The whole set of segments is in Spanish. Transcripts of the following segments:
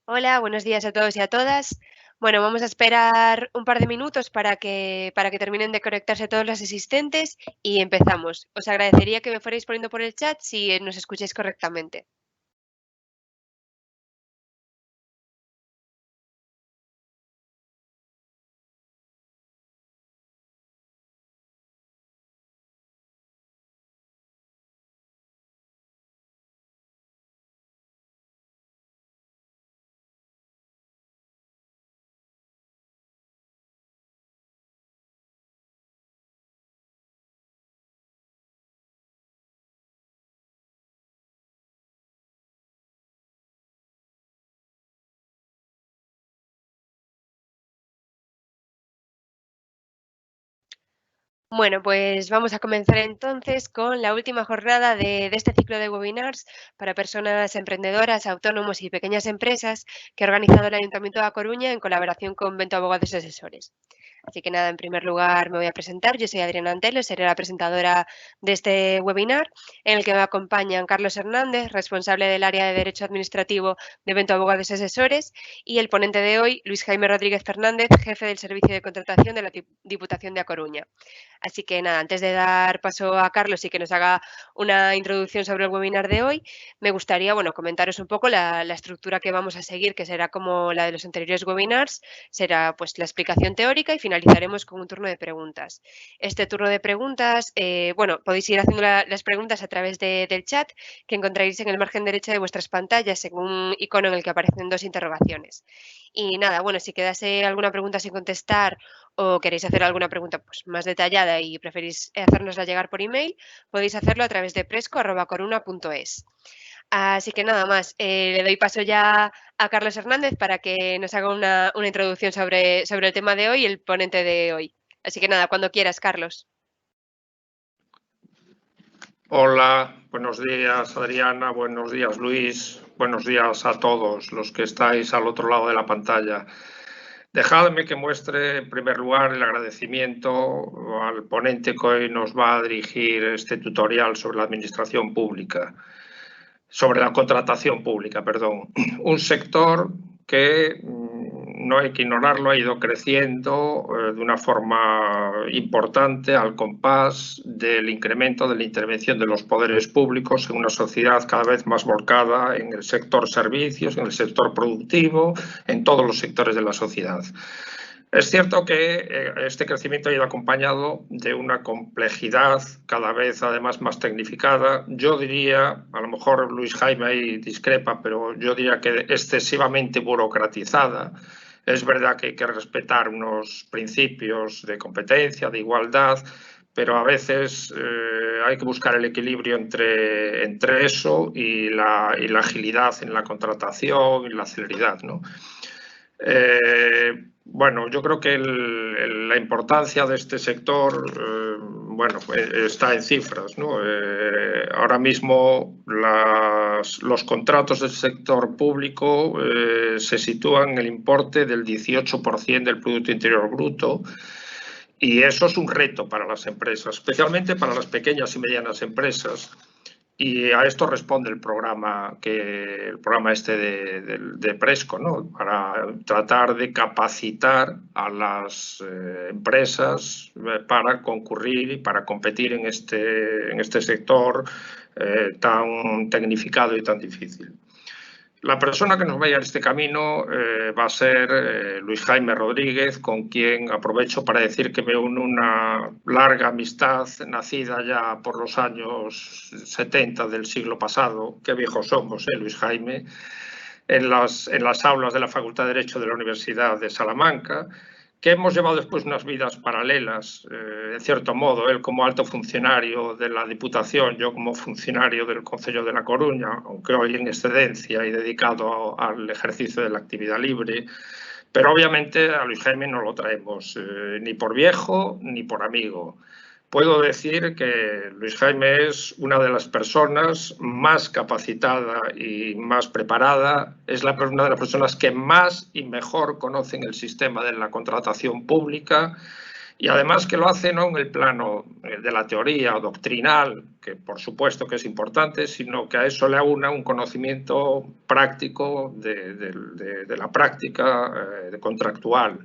Hola, buenos días a todos y a todas. Bueno, vamos a esperar un par de minutos para que terminen de conectarse todos los asistentes y empezamos. Os agradecería que me fuerais poniendo por el chat si nos escucháis correctamente. Bueno, pues vamos a comenzar entonces con la última jornada de este ciclo de webinars para personas emprendedoras, autónomos y pequeñas empresas que ha organizado el Ayuntamiento de A Coruña en colaboración con Bento Abogados y Asesores. Así que nada, en primer lugar me voy a presentar. Yo soy Adriana Antelo, seré la presentadora de este webinar, en el que me acompañan Carlos Hernández, responsable del área de Derecho Administrativo de Bento Abogados y Asesores, y el ponente de hoy, Luis Jaime Rodríguez Fernández, jefe del Servicio de Contratación de la Diputación de A Coruña. Así que nada, antes de dar paso a Carlos y que nos haga una introducción sobre el webinar de hoy, me gustaría, bueno, comentaros un poco la estructura que vamos a seguir, que será como la de los anteriores webinars. Será pues la explicación teórica y finalizaremos con un turno de preguntas. Este turno de preguntas, bueno, podéis ir haciendo las preguntas a través del chat que encontraréis en el margen derecho de vuestras pantallas, en un icono en el que aparecen dos interrogaciones. Y nada, bueno, si quedase alguna pregunta sin contestar o queréis hacer alguna pregunta pues, más detallada y preferís hacérnosla llegar por email, podéis hacerlo a través de presco@coruna.es. Así que nada más, le doy paso ya a Carlos Hernández para que nos haga una introducción sobre el tema de hoy, el ponente de hoy. Así que nada, cuando quieras, Carlos. Hola, buenos días Adriana, buenos días Luis, buenos días a todos los que estáis al otro lado de la pantalla. Dejadme que muestre en primer lugar el agradecimiento al ponente que hoy nos va a dirigir este tutorial sobre la administración pública, sobre la contratación pública, perdón. Un sector que no hay que ignorarlo, ha ido creciendo de una forma importante al compás del incremento de la intervención de los poderes públicos en una sociedad cada vez más volcada en el sector servicios, en el sector productivo, en todos los sectores de la sociedad. Es cierto que este crecimiento ha ido acompañado de una complejidad cada vez además más tecnificada. Yo diría, a lo mejor Luis Jaime ahí discrepa, pero yo diría que excesivamente burocratizada. Es verdad que hay que respetar unos principios de competencia, de igualdad, pero a veces hay que buscar el equilibrio entre eso y la agilidad en la contratación y la celeridad, ¿no? Bueno, yo creo que la importancia de este sector, bueno, está en cifras, ¿no? Ahora mismo los contratos del sector público se sitúan en el importe del 18% del Producto Interior Bruto. Y eso es un reto para las empresas, especialmente para las pequeñas y medianas empresas. Y a esto responde el programa este de Presco, ¿no? Para tratar de capacitar a las empresas para concurrir y para competir en este sector tan tecnificado y tan difícil. La persona que nos va a guiar este camino va a ser Luis Jaime Rodríguez, con quien aprovecho para decir que me une una larga amistad nacida ya por los años 70 del siglo pasado. Qué viejos somos, Luis Jaime, en las aulas de la Facultad de Derecho de la Universidad de Salamanca, que hemos llevado después unas vidas paralelas, en cierto modo, él como alto funcionario de la Diputación, yo como funcionario del Concello de La Coruña, aunque hoy en excedencia y dedicado al ejercicio de la actividad libre. Pero obviamente a Luis Jaime no lo traemos ni por viejo ni por amigo. Puedo decir que Luis Jaime es una de las personas más capacitada y más preparada, es una de las personas que más y mejor conocen el sistema de la contratación pública Y además que lo hace no en el plano de la teoría o doctrinal, que por supuesto que es importante, sino que a eso le aúna un conocimiento práctico de la práctica contractual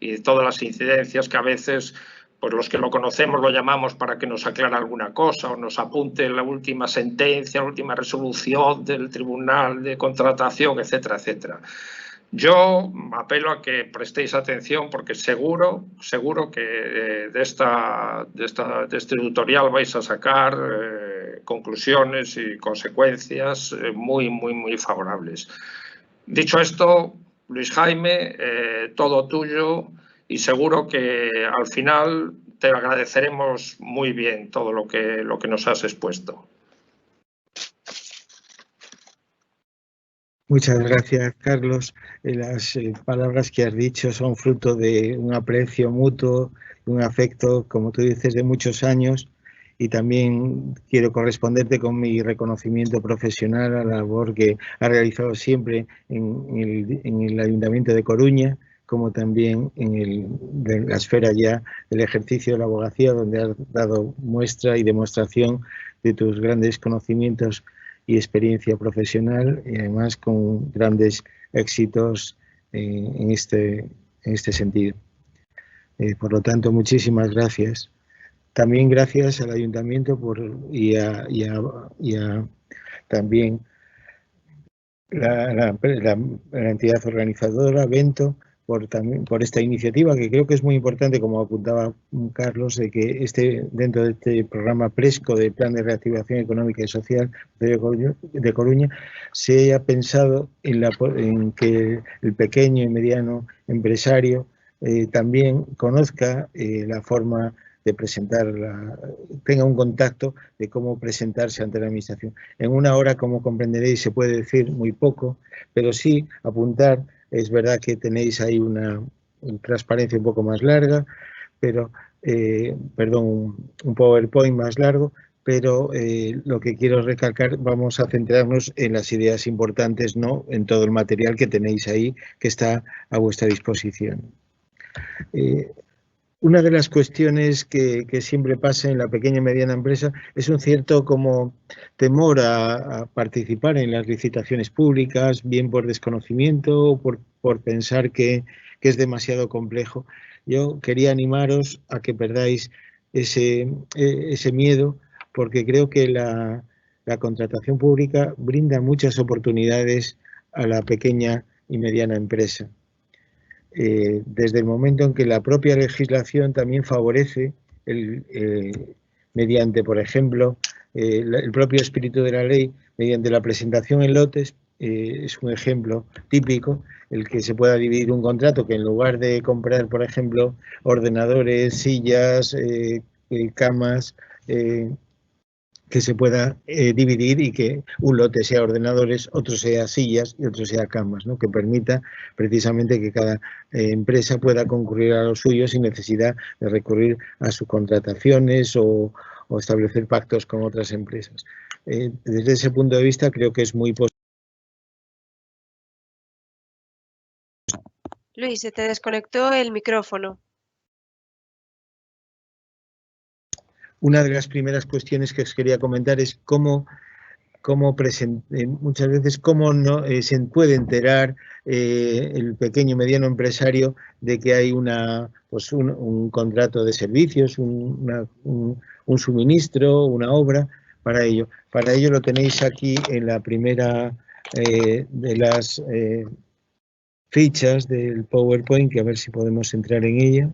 y de todas las incidencias que a veces, pues los que lo conocemos lo llamamos para que nos aclare alguna cosa o nos apunte la última sentencia, la última resolución del tribunal de contratación, etcétera, etcétera. Yo apelo a que prestéis atención porque seguro que de este tutorial vais a sacar conclusiones y consecuencias muy favorables. Dicho esto, Luis Jaime, todo tuyo y seguro que al final te agradeceremos muy bien todo lo que nos has expuesto. Muchas gracias, Carlos. Las palabras que has dicho son fruto de un aprecio mutuo, un afecto, como tú dices, de muchos años, y también quiero corresponderte con mi reconocimiento profesional a la labor que ha realizado siempre en el Ayuntamiento de Coruña, como también en la esfera ya del ejercicio de la abogacía, donde has dado muestra y demostración de tus grandes conocimientos y experiencia profesional, y además con grandes éxitos en este sentido. Por lo tanto, muchísimas gracias. También gracias al Ayuntamiento y a también la entidad organizadora, Vento, por esta iniciativa, que creo que es muy importante, como apuntaba Carlos, de que dentro de este programa PRESCO, de Plan de Reactivación Económica y Social de Coruña, se haya pensado en que el pequeño y mediano empresario también conozca la forma de tenga un contacto de cómo presentarse ante la Administración. En una hora, como comprenderéis, se puede decir muy poco, pero sí apuntar. Es verdad que tenéis ahí una transparencia un poco más larga, pero, un PowerPoint más largo, pero lo que quiero recalcar, vamos a centrarnos en las ideas importantes, no en todo el material que tenéis ahí, que está a vuestra disposición. Una de las cuestiones que siempre pasa en la pequeña y mediana empresa es un cierto como temor a participar en las licitaciones públicas, bien por desconocimiento o por pensar que es demasiado complejo. Yo quería animaros a que perdáis ese miedo, porque creo que la contratación pública brinda muchas oportunidades a la pequeña y mediana empresa. Desde el momento en que la propia legislación también favorece, mediante, por ejemplo, el propio espíritu de la ley, mediante la presentación en lotes, es un ejemplo típico, el que se pueda dividir un contrato, que en lugar de comprar, por ejemplo, ordenadores, sillas, camas, que se pueda dividir y que un lote sea ordenadores, otro sea sillas y otro sea camas, ¿no? Que permita precisamente que cada empresa pueda concurrir a los suyos sin necesidad de recurrir a subcontrataciones o establecer pactos con otras empresas. Desde ese punto de vista creo que es muy positivo. Luis, se te desconectó el micrófono. Una de las primeras cuestiones que os quería comentar es muchas veces cómo no se puede enterar el pequeño y mediano empresario de que hay un contrato de servicios, un suministro, una obra para ello. Para ello lo tenéis aquí en la primera de las fichas del PowerPoint, que a ver si podemos entrar en ella.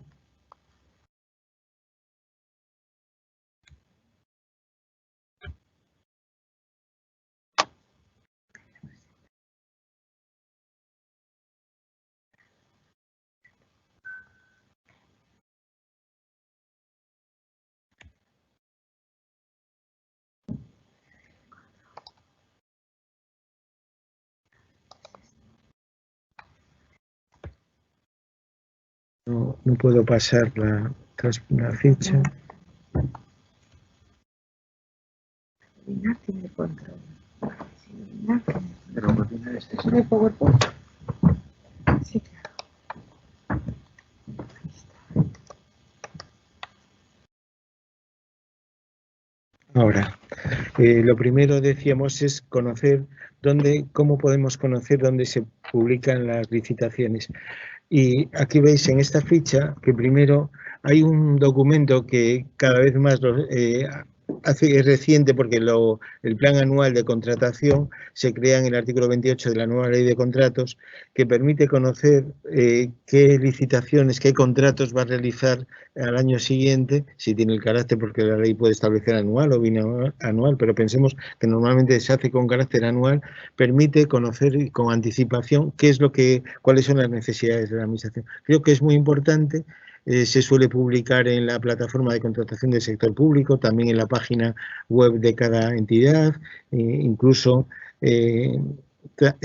No puedo pasar la ficha. Tiene control. Pero ¿no hay PowerPoint? Sí, claro. Ahí está. Ahora, lo primero decíamos es conocer cómo podemos conocer dónde se publican las licitaciones. Y aquí veis en esta ficha que primero hay un documento que cada vez más es reciente porque el plan anual de contratación se crea en el artículo 28 de la nueva ley de contratos, que permite conocer qué licitaciones, qué contratos va a realizar al año siguiente, si tiene el carácter, porque la ley puede establecer anual o bianual, pero pensemos que normalmente se hace con carácter anual, permite conocer con anticipación cuáles son las necesidades de la administración. Creo que es muy importante. Se suele publicar en la plataforma de contratación del sector público, también en la página web de cada entidad, incluso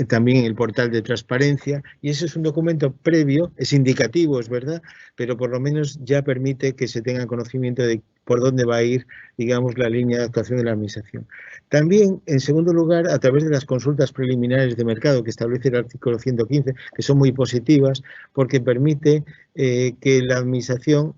también en el portal de transparencia, y ese es un documento previo, es indicativo, es verdad, pero por lo menos ya permite que se tenga conocimiento de por dónde va a ir, digamos, la línea de actuación de la administración. También, en segundo lugar, a través de las consultas preliminares de mercado que establece el artículo 115, que son muy positivas, porque permite que la administración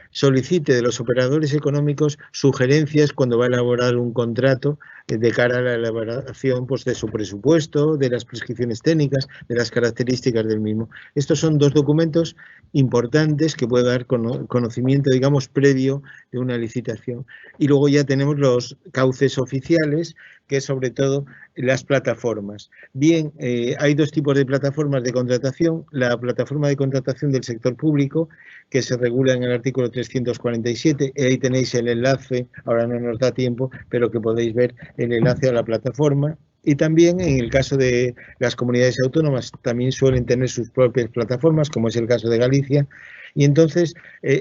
solicite de los operadores económicos sugerencias cuando va a elaborar un contrato de cara a la elaboración pues, de su presupuesto, de las prescripciones técnicas, de las características del mismo. Estos son dos documentos importantes que puede dar conocimiento, digamos, previo de una licitación. Y luego ya tenemos los cauces oficiales, que es sobre todo las plataformas. Bien, hay dos tipos de plataformas de contratación. La plataforma de contratación del sector público, que se regula en el artículo 347, y ahí tenéis el enlace, ahora no nos da tiempo, pero que podéis ver el enlace a la plataforma. Y también en el caso de las comunidades autónomas también suelen tener sus propias plataformas, como es el caso de Galicia. Y entonces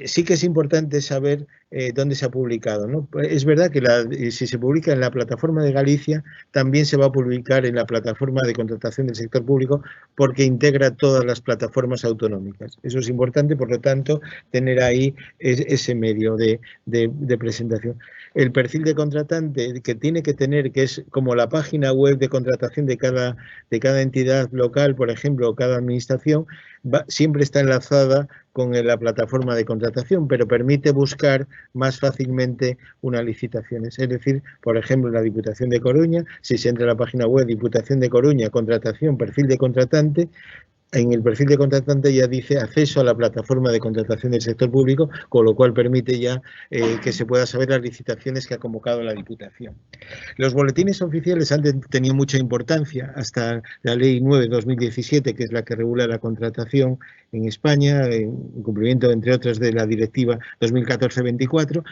sí que es importante saber dónde se ha publicado, ¿no? Es verdad que si se publica en la plataforma de Galicia, también se va a publicar en la plataforma de contratación del sector público porque integra todas las plataformas autonómicas. Eso es importante, por lo tanto, tener ahí ese medio de presentación. El perfil de contratante que tiene que tener, que es como la página web de contratación de cada entidad local, por ejemplo, o cada administración, siempre está enlazada con la plataforma de contratación, pero permite buscar más fácilmente unas licitaciones. Es decir, por ejemplo, en la Diputación de Coruña, si se entra a la página web Diputación de Coruña, contratación, perfil de contratante, en el perfil de contratante ya dice acceso a la plataforma de contratación del sector público, con lo cual permite ya que se pueda saber las licitaciones que ha convocado la Diputación. Los boletines oficiales han tenido mucha importancia hasta la Ley 9/2017, que es la que regula la contratación en España, en cumplimiento, entre otras, de la Directiva 2014-24.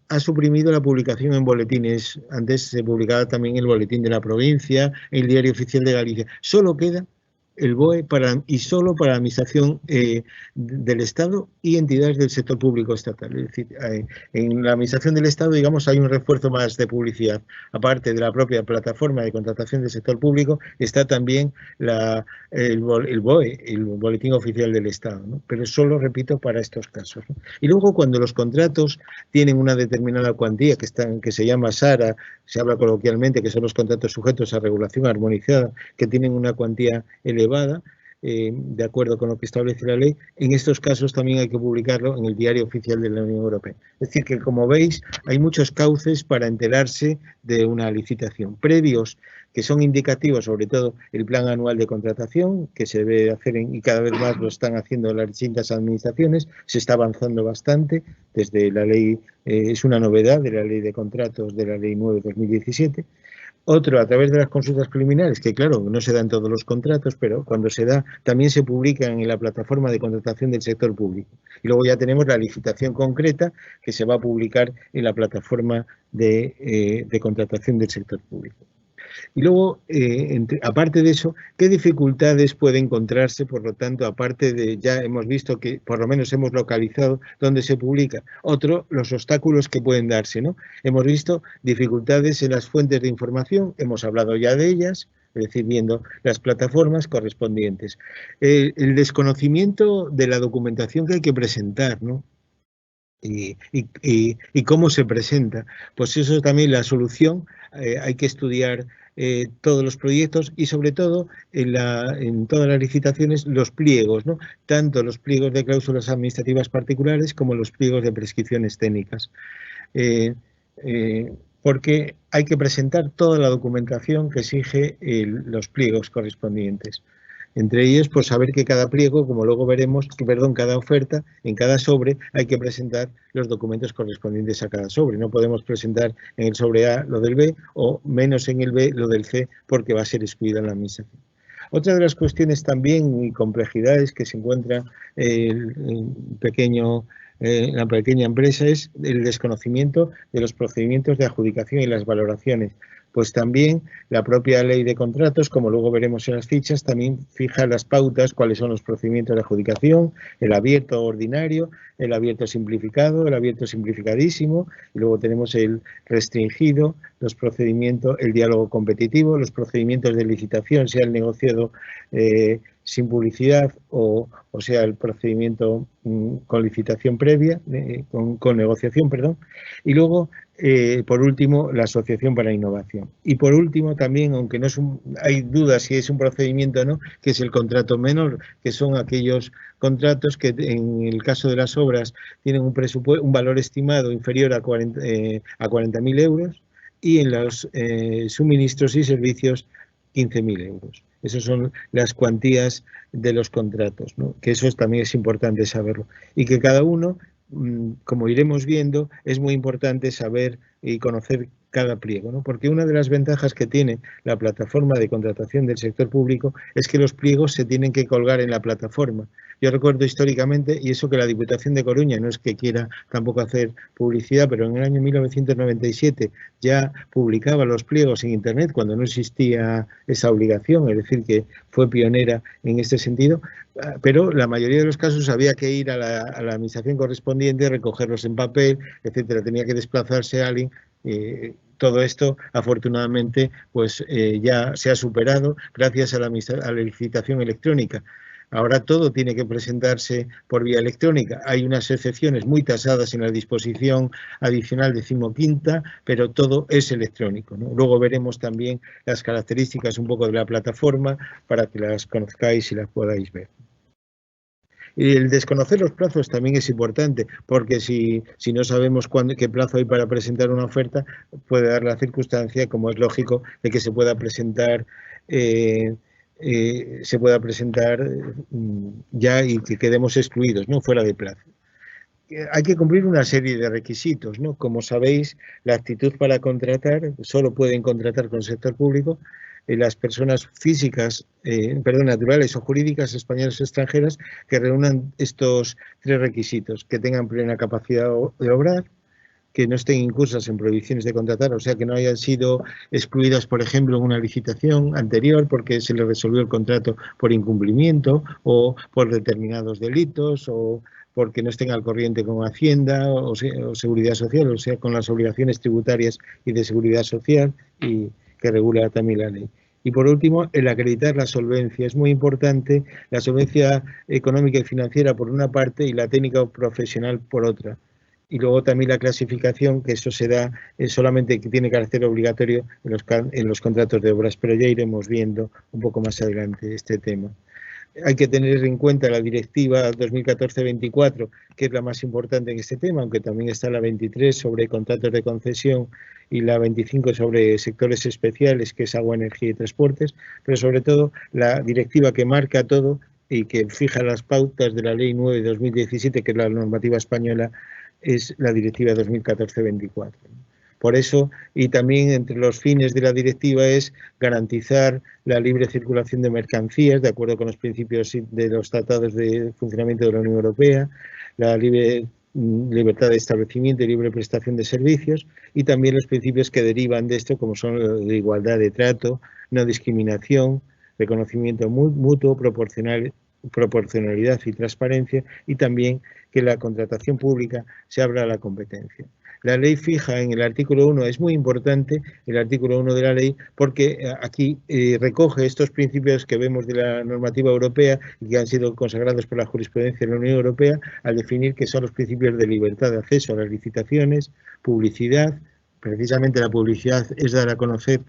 Ha suprimido la publicación en boletines. Antes se publicaba también el boletín de la provincia, el Diario Oficial de Galicia. Solo queda el BOE y solo para la administración del Estado y entidades del sector público estatal. Es decir, en la administración del Estado, digamos, hay un refuerzo más de publicidad. Aparte de la propia plataforma de contratación del sector público, está también el BOE, el Boletín Oficial del Estado, ¿no? Pero solo, repito, para estos casos, ¿no? Y luego, cuando los contratos tienen una determinada cuantía, que se llama SARA, se habla coloquialmente, que son los contratos sujetos a regulación armonizada, que tienen una cuantía elevada, de acuerdo con lo que establece la ley, en estos casos también hay que publicarlo en el Diario Oficial de la Unión Europea. Es decir, que como veis, hay muchos cauces para enterarse de una licitación. Previos, que son indicativos, sobre todo el plan anual de contratación, que se debe hacer y cada vez más lo están haciendo las distintas administraciones. Se está avanzando bastante desde la ley, es una novedad de la ley de contratos de la ley 9/2017. Otro, a través de las consultas preliminares, que claro, no se dan todos los contratos, pero cuando se da, también se publican en la plataforma de contratación del sector público. Y luego ya tenemos la licitación concreta, que se va a publicar en la plataforma de contratación del sector público. Y luego, aparte de eso, ¿qué dificultades puede encontrarse? Por lo tanto, aparte de, ya hemos visto que por lo menos hemos localizado dónde se publica. Otro, los obstáculos que pueden darse, ¿no? Hemos visto dificultades en las fuentes de información, hemos hablado ya de ellas, es decir, viendo las plataformas correspondientes. El desconocimiento de la documentación que hay que presentar, ¿no? Y cómo se presenta. Pues eso también, la solución, hay que estudiar todos los proyectos y sobre todo en todas las licitaciones los pliegos, ¿no? Tanto los pliegos de cláusulas administrativas particulares como los pliegos de prescripciones técnicas. porque hay que presentar toda la documentación que exige los pliegos correspondientes. Entre ellos, pues saber que cada pliego, como luego veremos, cada oferta, en cada sobre hay que presentar los documentos correspondientes a cada sobre. No podemos presentar en el sobre A lo del B o menos en el B lo del C porque va a ser excluida en la administración. Otra de las cuestiones también y complejidades que se encuentra la pequeña empresa es el desconocimiento de los procedimientos de adjudicación y las valoraciones. Pues también la propia ley de contratos, como luego veremos en las fichas, también fija las pautas, cuáles son los procedimientos de adjudicación, el abierto ordinario, el abierto simplificado, el abierto simplificadísimo, y luego tenemos el restringido, los procedimientos, el diálogo competitivo, los procedimientos de licitación, sea el negociado sin publicidad o sea el procedimiento con licitación previa, con negociación, perdón, y luego por último, la Asociación para la Innovación. Y por último, también, aunque no es hay dudas si es un procedimiento o no, que es el contrato menor, que son aquellos contratos que en el caso de las obras tienen un valor estimado inferior a 40.000 euros y en los suministros y servicios 15.000 euros. Esas son las cuantías de los contratos, ¿no? Que eso también es importante saberlo. Y que cada uno, como iremos viendo, es muy importante saber y conocer cada pliego, ¿no? Porque una de las ventajas que tiene la plataforma de contratación del sector público es que los pliegos se tienen que colgar en la plataforma. Yo recuerdo históricamente, y eso que la Diputación de Coruña no es que quiera tampoco hacer publicidad, pero en el año 1997 ya publicaba los pliegos en Internet cuando no existía esa obligación, es decir, que fue pionera en este sentido, pero la mayoría de los casos había que ir a la administración correspondiente, recogerlos en papel, etcétera, tenía que desplazarse a alguien. Todo esto, afortunadamente, pues ya se ha superado gracias a la licitación electrónica. Ahora todo tiene que presentarse por vía electrónica. Hay unas excepciones muy tasadas en la disposición adicional 15ª, pero todo es electrónico, ¿no? Luego veremos también las características un poco de la plataforma para que las conozcáis y las podáis ver. Y el desconocer los plazos también es importante, porque si no sabemos qué plazo hay para presentar una oferta, puede dar la circunstancia, como es lógico, de que se pueda presentar ya y que quedemos excluidos, ¿no? Fuera de plazo. Hay que cumplir una serie de requisitos, ¿no? Como sabéis, la actitud para contratar, solo pueden contratar con el sector público las personas físicas, naturales o jurídicas, españolas o extranjeras, que reúnan estos 3 requisitos: que tengan plena capacidad de obrar, que no estén incursas en prohibiciones de contratar, o sea, que no hayan sido excluidas, por ejemplo, en una licitación anterior porque se les resolvió el contrato por incumplimiento o por determinados delitos o porque no estén al corriente con Hacienda o Seguridad Social, o sea, con las obligaciones tributarias y de Seguridad Social y que regula también la ley. Y por último, el acreditar la solvencia. Es muy importante la solvencia económica y financiera por una parte y la técnica o profesional por otra. Y luego también la clasificación, que eso se da solamente que tiene carácter obligatorio en los contratos de obras, pero ya iremos viendo un poco más adelante este tema. Hay que tener en cuenta la directiva 2014-24, que es la más importante en este tema, aunque también está la 23 sobre contratos de concesión y la 25 sobre sectores especiales, que es agua, energía y transportes, pero sobre todo la directiva que marca todo y que fija las pautas de la Ley 9 de 2017, que es la normativa española, es la directiva 2014-24. Por eso, y también entre los fines de la directiva es garantizar la libre circulación de mercancías, de acuerdo con los principios de los tratados de funcionamiento de la Unión Europea, la libertad de establecimiento y libre prestación de servicios, y también los principios que derivan de esto, como son la de igualdad de trato, no discriminación, reconocimiento mutuo, proporcionalidad y transparencia, y también que la contratación pública se abra a la competencia. La ley fija en el artículo 1, es muy importante el artículo 1 de la ley, porque aquí recoge estos principios que vemos de la normativa europea y que han sido consagrados por la jurisprudencia de la Unión Europea al definir que son los principios de libertad de acceso a las licitaciones, publicidad. Precisamente la publicidad es dar a conocer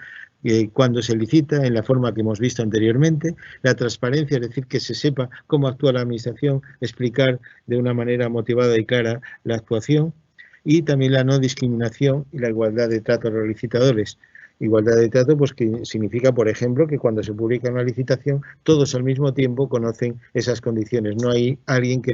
cuando se licita en la forma que hemos visto anteriormente, la transparencia, es decir, que se sepa cómo actúa la administración, explicar de una manera motivada y clara la actuación, Y también la no discriminación y la igualdad de trato a los licitadores. Igualdad de trato, pues que significa, por ejemplo, que cuando se publica una licitación, todos al mismo tiempo conocen esas condiciones. No hay alguien que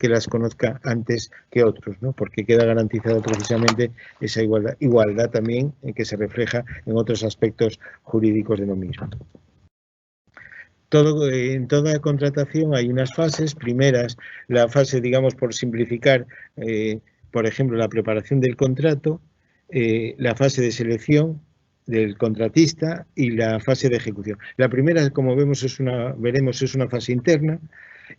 las conozca antes que otros, ¿no? Porque queda garantizado precisamente esa igualdad. Igualdad también que se refleja en otros aspectos jurídicos de lo mismo. En toda contratación hay unas fases. Primeras, la fase, digamos, por simplificar, por ejemplo, la preparación del contrato, la fase de selección del contratista y la fase de ejecución. La primera, como veremos, es una fase interna,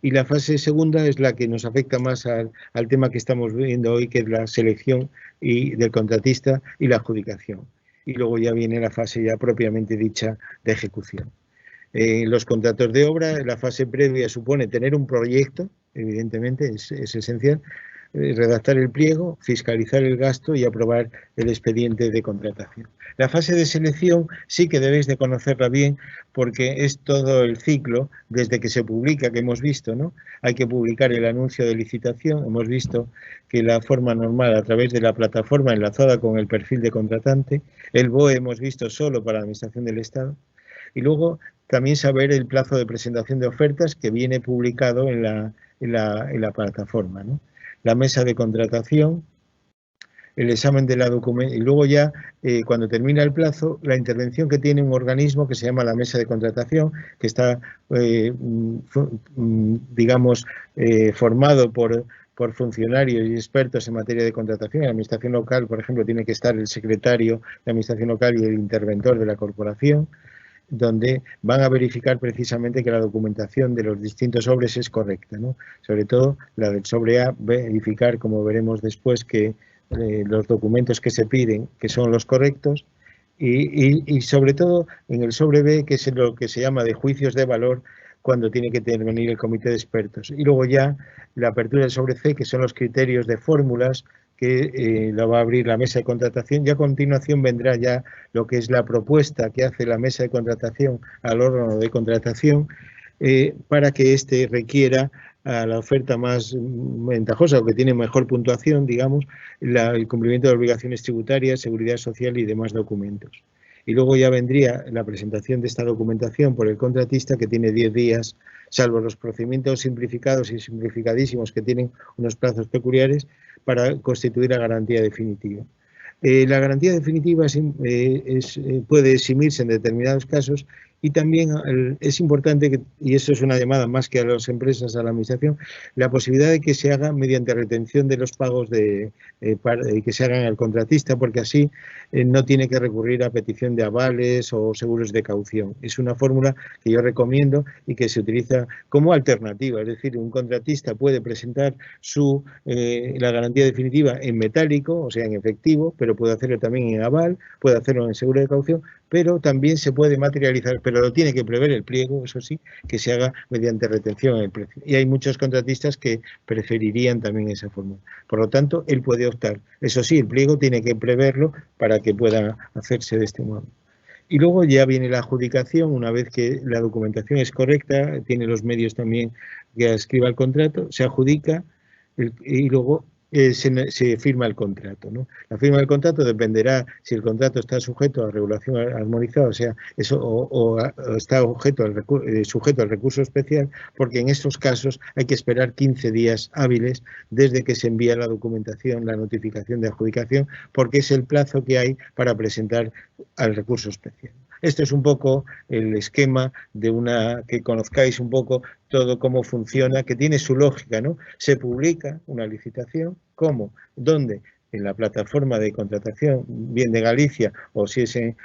y la fase segunda es la que nos afecta más al tema que estamos viendo hoy, que es la selección del contratista y la adjudicación. Y luego ya viene la fase ya propiamente dicha de ejecución. Los contratos de obra, la fase previa supone tener un proyecto, evidentemente es esencial, redactar el pliego, fiscalizar el gasto y aprobar el expediente de contratación. La fase de selección sí que debéis de conocerla bien, porque es todo el ciclo desde que se publica, que hemos visto, ¿no? Hay que publicar el anuncio de licitación. Hemos visto que la forma normal a través de la plataforma enlazada con el perfil de contratante, el BOE hemos visto solo para la Administración del Estado, y luego también saber el plazo de presentación de ofertas que viene publicado en la plataforma, ¿no? La mesa de contratación, el examen de la documentación y luego ya, cuando termina el plazo, la intervención que tiene un organismo que se llama la mesa de contratación, que está, digamos, formado por funcionarios y expertos en materia de contratación. En la administración local, por ejemplo, tiene que estar el secretario de administración local y el interventor de la corporación, donde van a verificar precisamente que la documentación de los distintos sobres es correcta, ¿no? Sobre todo la del sobre A, verificar, como veremos después, que los documentos que se piden que son los correctos, y sobre todo en el sobre B, que es lo que se llama de juicios de valor, cuando tiene que intervenir el comité de expertos. Y luego ya la apertura del sobre C, que son los criterios de fórmulas que la va a abrir la mesa de contratación, y a continuación vendrá ya lo que es la propuesta que hace la mesa de contratación al órgano de contratación, para que éste requiera a la oferta más ventajosa o que tiene mejor puntuación, digamos, el cumplimiento de obligaciones tributarias, seguridad social y demás documentos. Y luego ya vendría la presentación de esta documentación por el contratista, que tiene 10 días, salvo los procedimientos simplificados y simplificadísimos que tienen unos plazos peculiares, para constituir la garantía definitiva. La garantía definitiva puede eximirse en determinados casos, y también es importante, y eso es una llamada más que a las empresas, a la administración, la posibilidad de que se haga mediante retención de los pagos que se hagan al contratista, porque así no tiene que recurrir a petición de avales o seguros de caución. Es una fórmula que yo recomiendo y que se utiliza como alternativa. Es decir, un contratista puede presentar la garantía definitiva en metálico, o sea, en efectivo, pero puede hacerlo también en aval, puede hacerlo en seguro de caución, pero también se puede materializar, pero lo tiene que prever el pliego, eso sí, que se haga mediante retención en el precio. Y hay muchos contratistas que preferirían también esa fórmula. Por lo tanto, él puede optar. Eso sí, el pliego tiene que preverlo para que pueda hacerse de este modo. Y luego ya viene la adjudicación. Una vez que la documentación es correcta, tiene los medios también que escriba el contrato, se adjudica y luego se firma el contrato, ¿no? La firma del contrato dependerá si el contrato está sujeto a regulación armonizada, o sea, eso, o está sujeto al recurso especial, porque en estos casos hay que esperar 15 días hábiles desde que se envía la documentación, la notificación de adjudicación, porque es el plazo que hay para presentar al recurso especial. Este es un poco el esquema que conozcáis un poco todo cómo funciona, que tiene su lógica, ¿no? Se publica una licitación, ¿cómo? ¿Dónde? En la plataforma de contratación, bien de Galicia, o si es en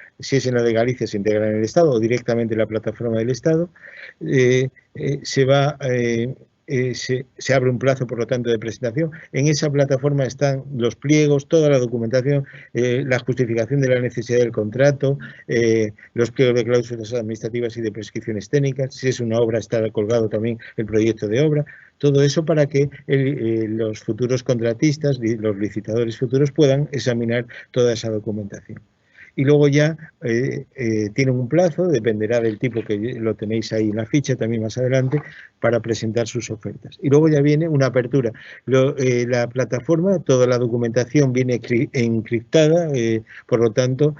la de Galicia se integra en el Estado, o directamente en la plataforma del Estado. Se abre un plazo, por lo tanto, de presentación. En esa plataforma están los pliegos, toda la documentación, la justificación de la necesidad del contrato, los pliegos de cláusulas administrativas y de prescripciones técnicas. Si es una obra, está colgado también el proyecto de obra. Todo eso para que los futuros contratistas, los licitadores futuros, puedan examinar toda esa documentación. Y luego ya tienen un plazo, dependerá del tipo que lo tenéis ahí en la ficha también más adelante, para presentar sus ofertas. Y luego ya viene una apertura. La plataforma, toda la documentación viene encriptada, por lo tanto,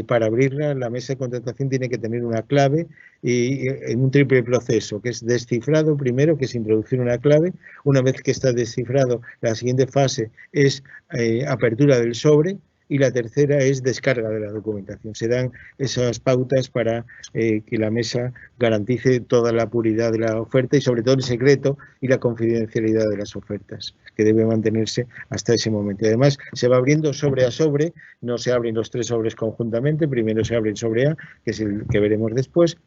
para abrirla, la mesa de contratación tiene que tener una clave y en un triple proceso, que es descifrado primero, que es introducir una clave. Una vez que está descifrado, la siguiente fase es apertura del sobre, y la tercera es descarga de la documentación. Se dan esas pautas para que la mesa garantice toda la puridad de la oferta y sobre todo el secreto y la confidencialidad de las ofertas, que debe mantenerse hasta ese momento. Además, se va abriendo sobre a sobre, no se abren los 3 sobres conjuntamente, primero se abre el sobre A, que es el que veremos después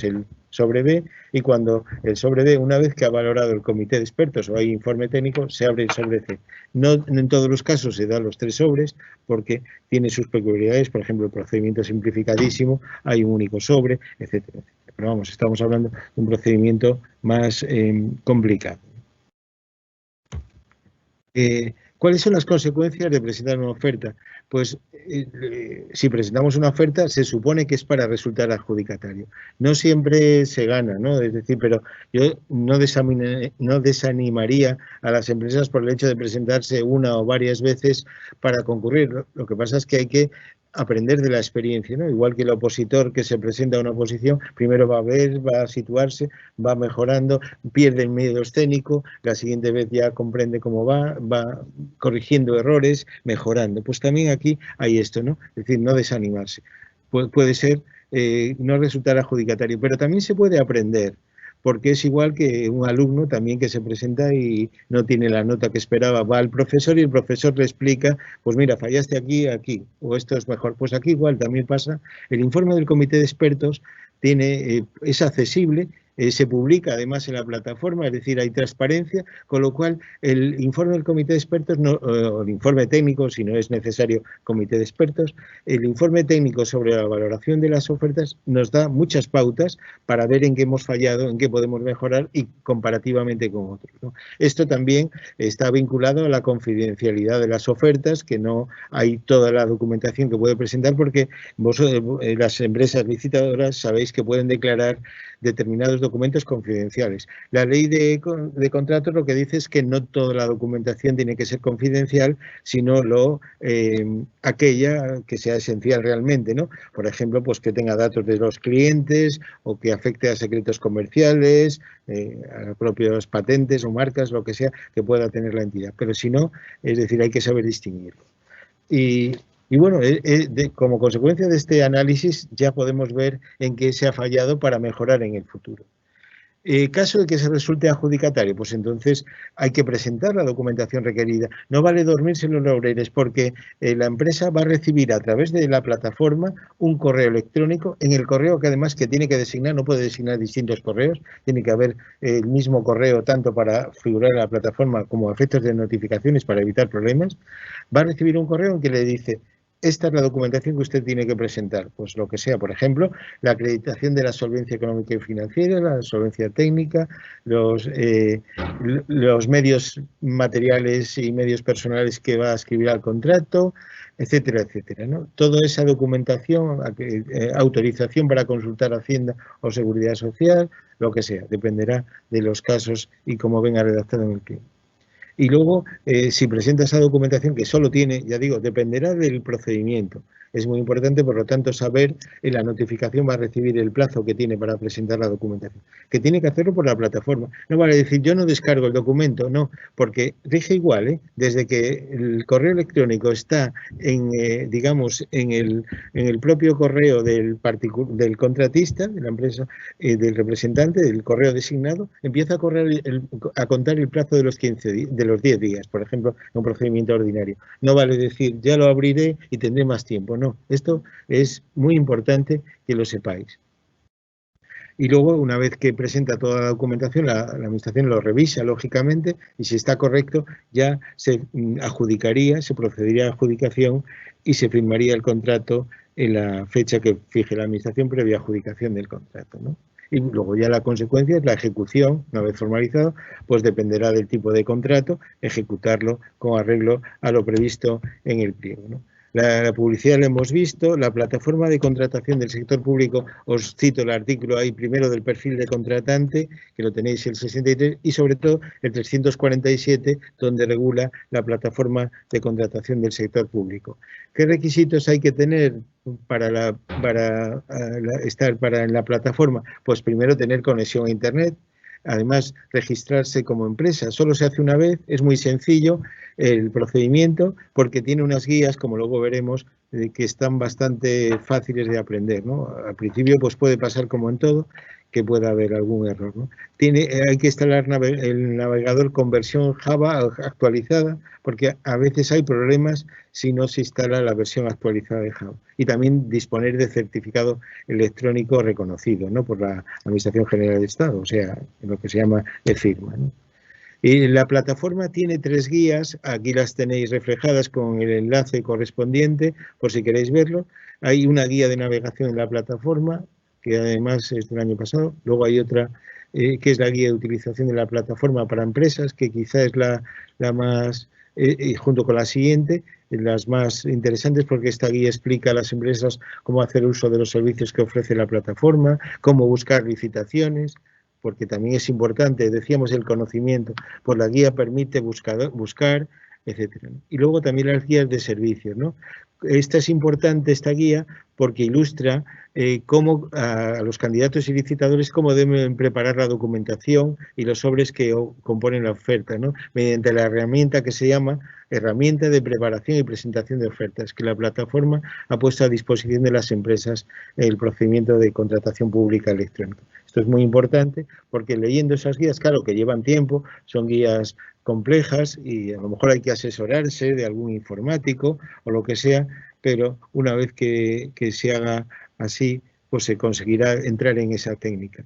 el sobre B, y cuando el sobre D, una vez que ha valorado el comité de expertos o hay informe técnico, se abre el sobre C. No en todos los casos se dan los 3 sobres, porque tiene sus peculiaridades, por ejemplo, el procedimiento simplificadísimo, hay un único sobre, etcétera, etcétera. Pero vamos, estamos hablando de un procedimiento más complicado. ¿Cuáles son las consecuencias de presentar una oferta? Pues si presentamos una oferta se supone que es para resultar adjudicatario. No siempre se gana, ¿no? Es decir, pero yo no desanimaría a las empresas por el hecho de presentarse una o varias veces para concurrir. Lo que pasa es que hay que aprender de la experiencia, ¿no? Igual que el opositor que se presenta a una oposición, primero va a ver, va a situarse, va mejorando, pierde el miedo escénico, la siguiente vez ya comprende cómo va corrigiendo errores, mejorando. Pues también aquí hay esto, ¿no? Es decir, no desanimarse. Puede ser no resultar adjudicatario, pero también se puede aprender, porque es igual que un alumno también que se presenta y no tiene la nota que esperaba, va al profesor y el profesor le explica, pues mira, fallaste aquí, o esto es mejor. Pues aquí igual también pasa. El informe del comité de expertos es accesible, se publica además en la plataforma, es decir, hay transparencia, con lo cual el informe del comité de expertos, o el informe técnico, si no es necesario comité de expertos, el informe técnico sobre la valoración de las ofertas nos da muchas pautas para ver en qué hemos fallado, en qué podemos mejorar y comparativamente con otros, ¿no? Esto también está vinculado a la confidencialidad de las ofertas, que no hay toda la documentación que puede presentar, porque vosotros, las empresas licitadoras, sabéis que pueden declarar determinados documentos confidenciales. La ley de contratos lo que dice es que no toda la documentación tiene que ser confidencial, sino aquella que sea esencial realmente, ¿no? Por ejemplo, pues que tenga datos de los clientes o que afecte a secretos comerciales, a propias patentes o marcas, lo que sea que pueda tener la entidad. Pero si no, es decir, hay que saber distinguirlo. Y bueno, como consecuencia de este análisis ya podemos ver en qué se ha fallado para mejorar en el futuro. Caso de que se resulte adjudicatario, pues entonces hay que presentar la documentación requerida. No vale dormirse en los laureles, porque la empresa va a recibir a través de la plataforma un correo electrónico. En el correo que además que tiene que designar, no puede designar distintos correos, tiene que haber el mismo correo tanto para figurar en la plataforma como a efectos de notificaciones para evitar problemas. Va a recibir un correo en que le dice: esta es la documentación que usted tiene que presentar, pues lo que sea, por ejemplo, la acreditación de la solvencia económica y financiera, la solvencia técnica, los medios materiales y medios personales que va a escribir al contrato, etcétera, etcétera, ¿no? Toda esa documentación, autorización para consultar Hacienda o Seguridad Social, lo que sea, dependerá de los casos y cómo venga redactado en el pliego. Y luego, si presenta esa documentación que solo tiene, ya digo, dependerá del procedimiento. Es muy importante, por lo tanto, saber en la notificación va a recibir el plazo que tiene para presentar la documentación. Que tiene que hacerlo por la plataforma. No vale decir, yo no descargo el documento, no, porque rige igual, desde que el correo electrónico está digamos, en el propio correo del contratista, de la empresa, del representante, del correo designado, empieza a contar el plazo de los 10 días, por ejemplo, en un procedimiento ordinario. No vale decir, ya lo abriré y tendré más tiempo. No, esto es muy importante que lo sepáis. Y luego, una vez que presenta toda la documentación, la administración lo revisa, lógicamente, y si está correcto, ya se adjudicaría, se procedería a adjudicación y se firmaría el contrato en la fecha que fije la administración previa adjudicación del contrato, ¿no? Y luego ya la consecuencia es la ejecución, una vez formalizado, pues dependerá del tipo de contrato, ejecutarlo con arreglo a lo previsto en el pliego, ¿no? La publicidad la hemos visto, la plataforma de contratación del sector público, os cito el artículo ahí primero del perfil de contratante, que lo tenéis el 63, y sobre todo el 347, donde regula la plataforma de contratación del sector público. ¿Qué requisitos hay que tener para estar en la plataforma? Pues primero tener conexión a Internet. Además, registrarse como empresa solo se hace una vez, es muy sencillo el procedimiento porque tiene unas guías, como luego veremos, que están bastante fáciles de aprender, ¿no? Al principio pues puede pasar como en todo, que pueda haber algún error, ¿no? Hay que instalar el navegador con versión Java actualizada, porque a veces hay problemas si no se instala la versión actualizada de Java. Y también disponer de certificado electrónico reconocido, ¿no?, por la Administración General de Estado, o sea, lo que se llama e-firma, ¿no? Y la plataforma tiene 3 guías, aquí las tenéis reflejadas con el enlace correspondiente, por si queréis verlo. Hay una guía de navegación en la plataforma, que además es del año pasado. Luego hay otra que es la guía de utilización de la plataforma para empresas, que quizá es la más, junto con la siguiente, las más interesantes, porque esta guía explica a las empresas cómo hacer uso de los servicios que ofrece la plataforma, cómo buscar licitaciones, porque también es importante, decíamos, el conocimiento. Pues la guía permite buscar, etcétera. Y luego también las guías de servicios, ¿no? Esta es importante, esta guía, porque ilustra cómo a los candidatos y licitadores cómo deben preparar la documentación y los sobres que componen la oferta, ¿no?, mediante la herramienta que se llama herramienta de preparación y presentación de ofertas, que la plataforma ha puesto a disposición de las empresas el procedimiento de contratación pública electrónica. Esto es muy importante porque leyendo esas guías, claro que llevan tiempo, son guías complejas y a lo mejor hay que asesorarse de algún informático o lo que sea, pero una vez que se haga así, pues se conseguirá entrar en esa técnica.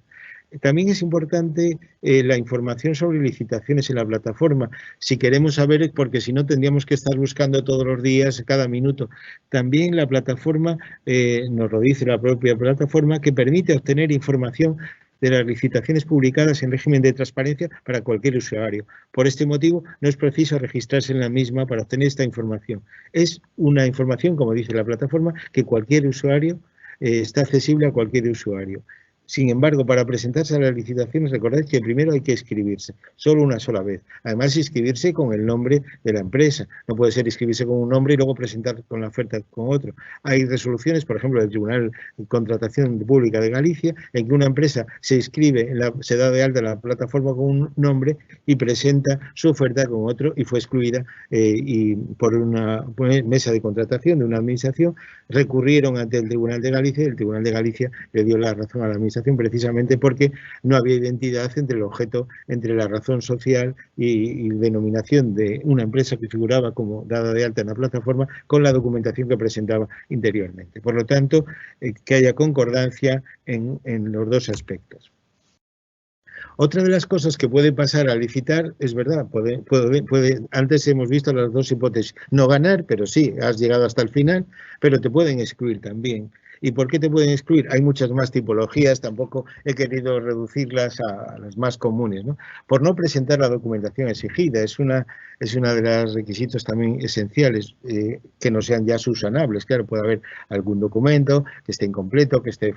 También es importante la información sobre licitaciones en la plataforma, si queremos saber, porque si no tendríamos que estar buscando todos los días, cada minuto. También la plataforma, nos lo dice la propia plataforma, que permite obtener información de las licitaciones publicadas en régimen de transparencia para cualquier usuario. Por este motivo, no es preciso registrarse en la misma para obtener esta información. Es una información, como dice la plataforma, que cualquier usuario está accesible a cualquier usuario. Sin embargo, para presentarse a las licitaciones, recordad que primero hay que inscribirse, solo una sola vez. Además, inscribirse con el nombre de la empresa. No puede ser inscribirse con un nombre y luego presentar con la oferta con otro. Hay resoluciones, por ejemplo, del Tribunal de Contratación Pública de Galicia, en que una empresa se inscribe, se da de alta en la plataforma con un nombre y presenta su oferta con otro y fue excluida y por una mesa de contratación de una administración, recurrieron ante el Tribunal de Galicia y el Tribunal de Galicia le dio la razón a la administración, precisamente porque no había identidad entre el objeto, entre la razón social y denominación de una empresa que figuraba como dada de alta en la plataforma con la documentación que presentaba interiormente. Por lo tanto, que haya concordancia en los dos aspectos. Otra de las cosas que puede pasar al licitar, es verdad, antes hemos visto las dos hipótesis, no ganar, pero sí, has llegado hasta el final, pero te pueden excluir también. ¿Y por qué te pueden excluir? Hay muchas más tipologías, tampoco he querido reducirlas a las más comunes, ¿no? Por no presentar la documentación exigida, es una de los requisitos también esenciales, que no sean ya subsanables. Claro, puede haber algún documento que esté incompleto, que esté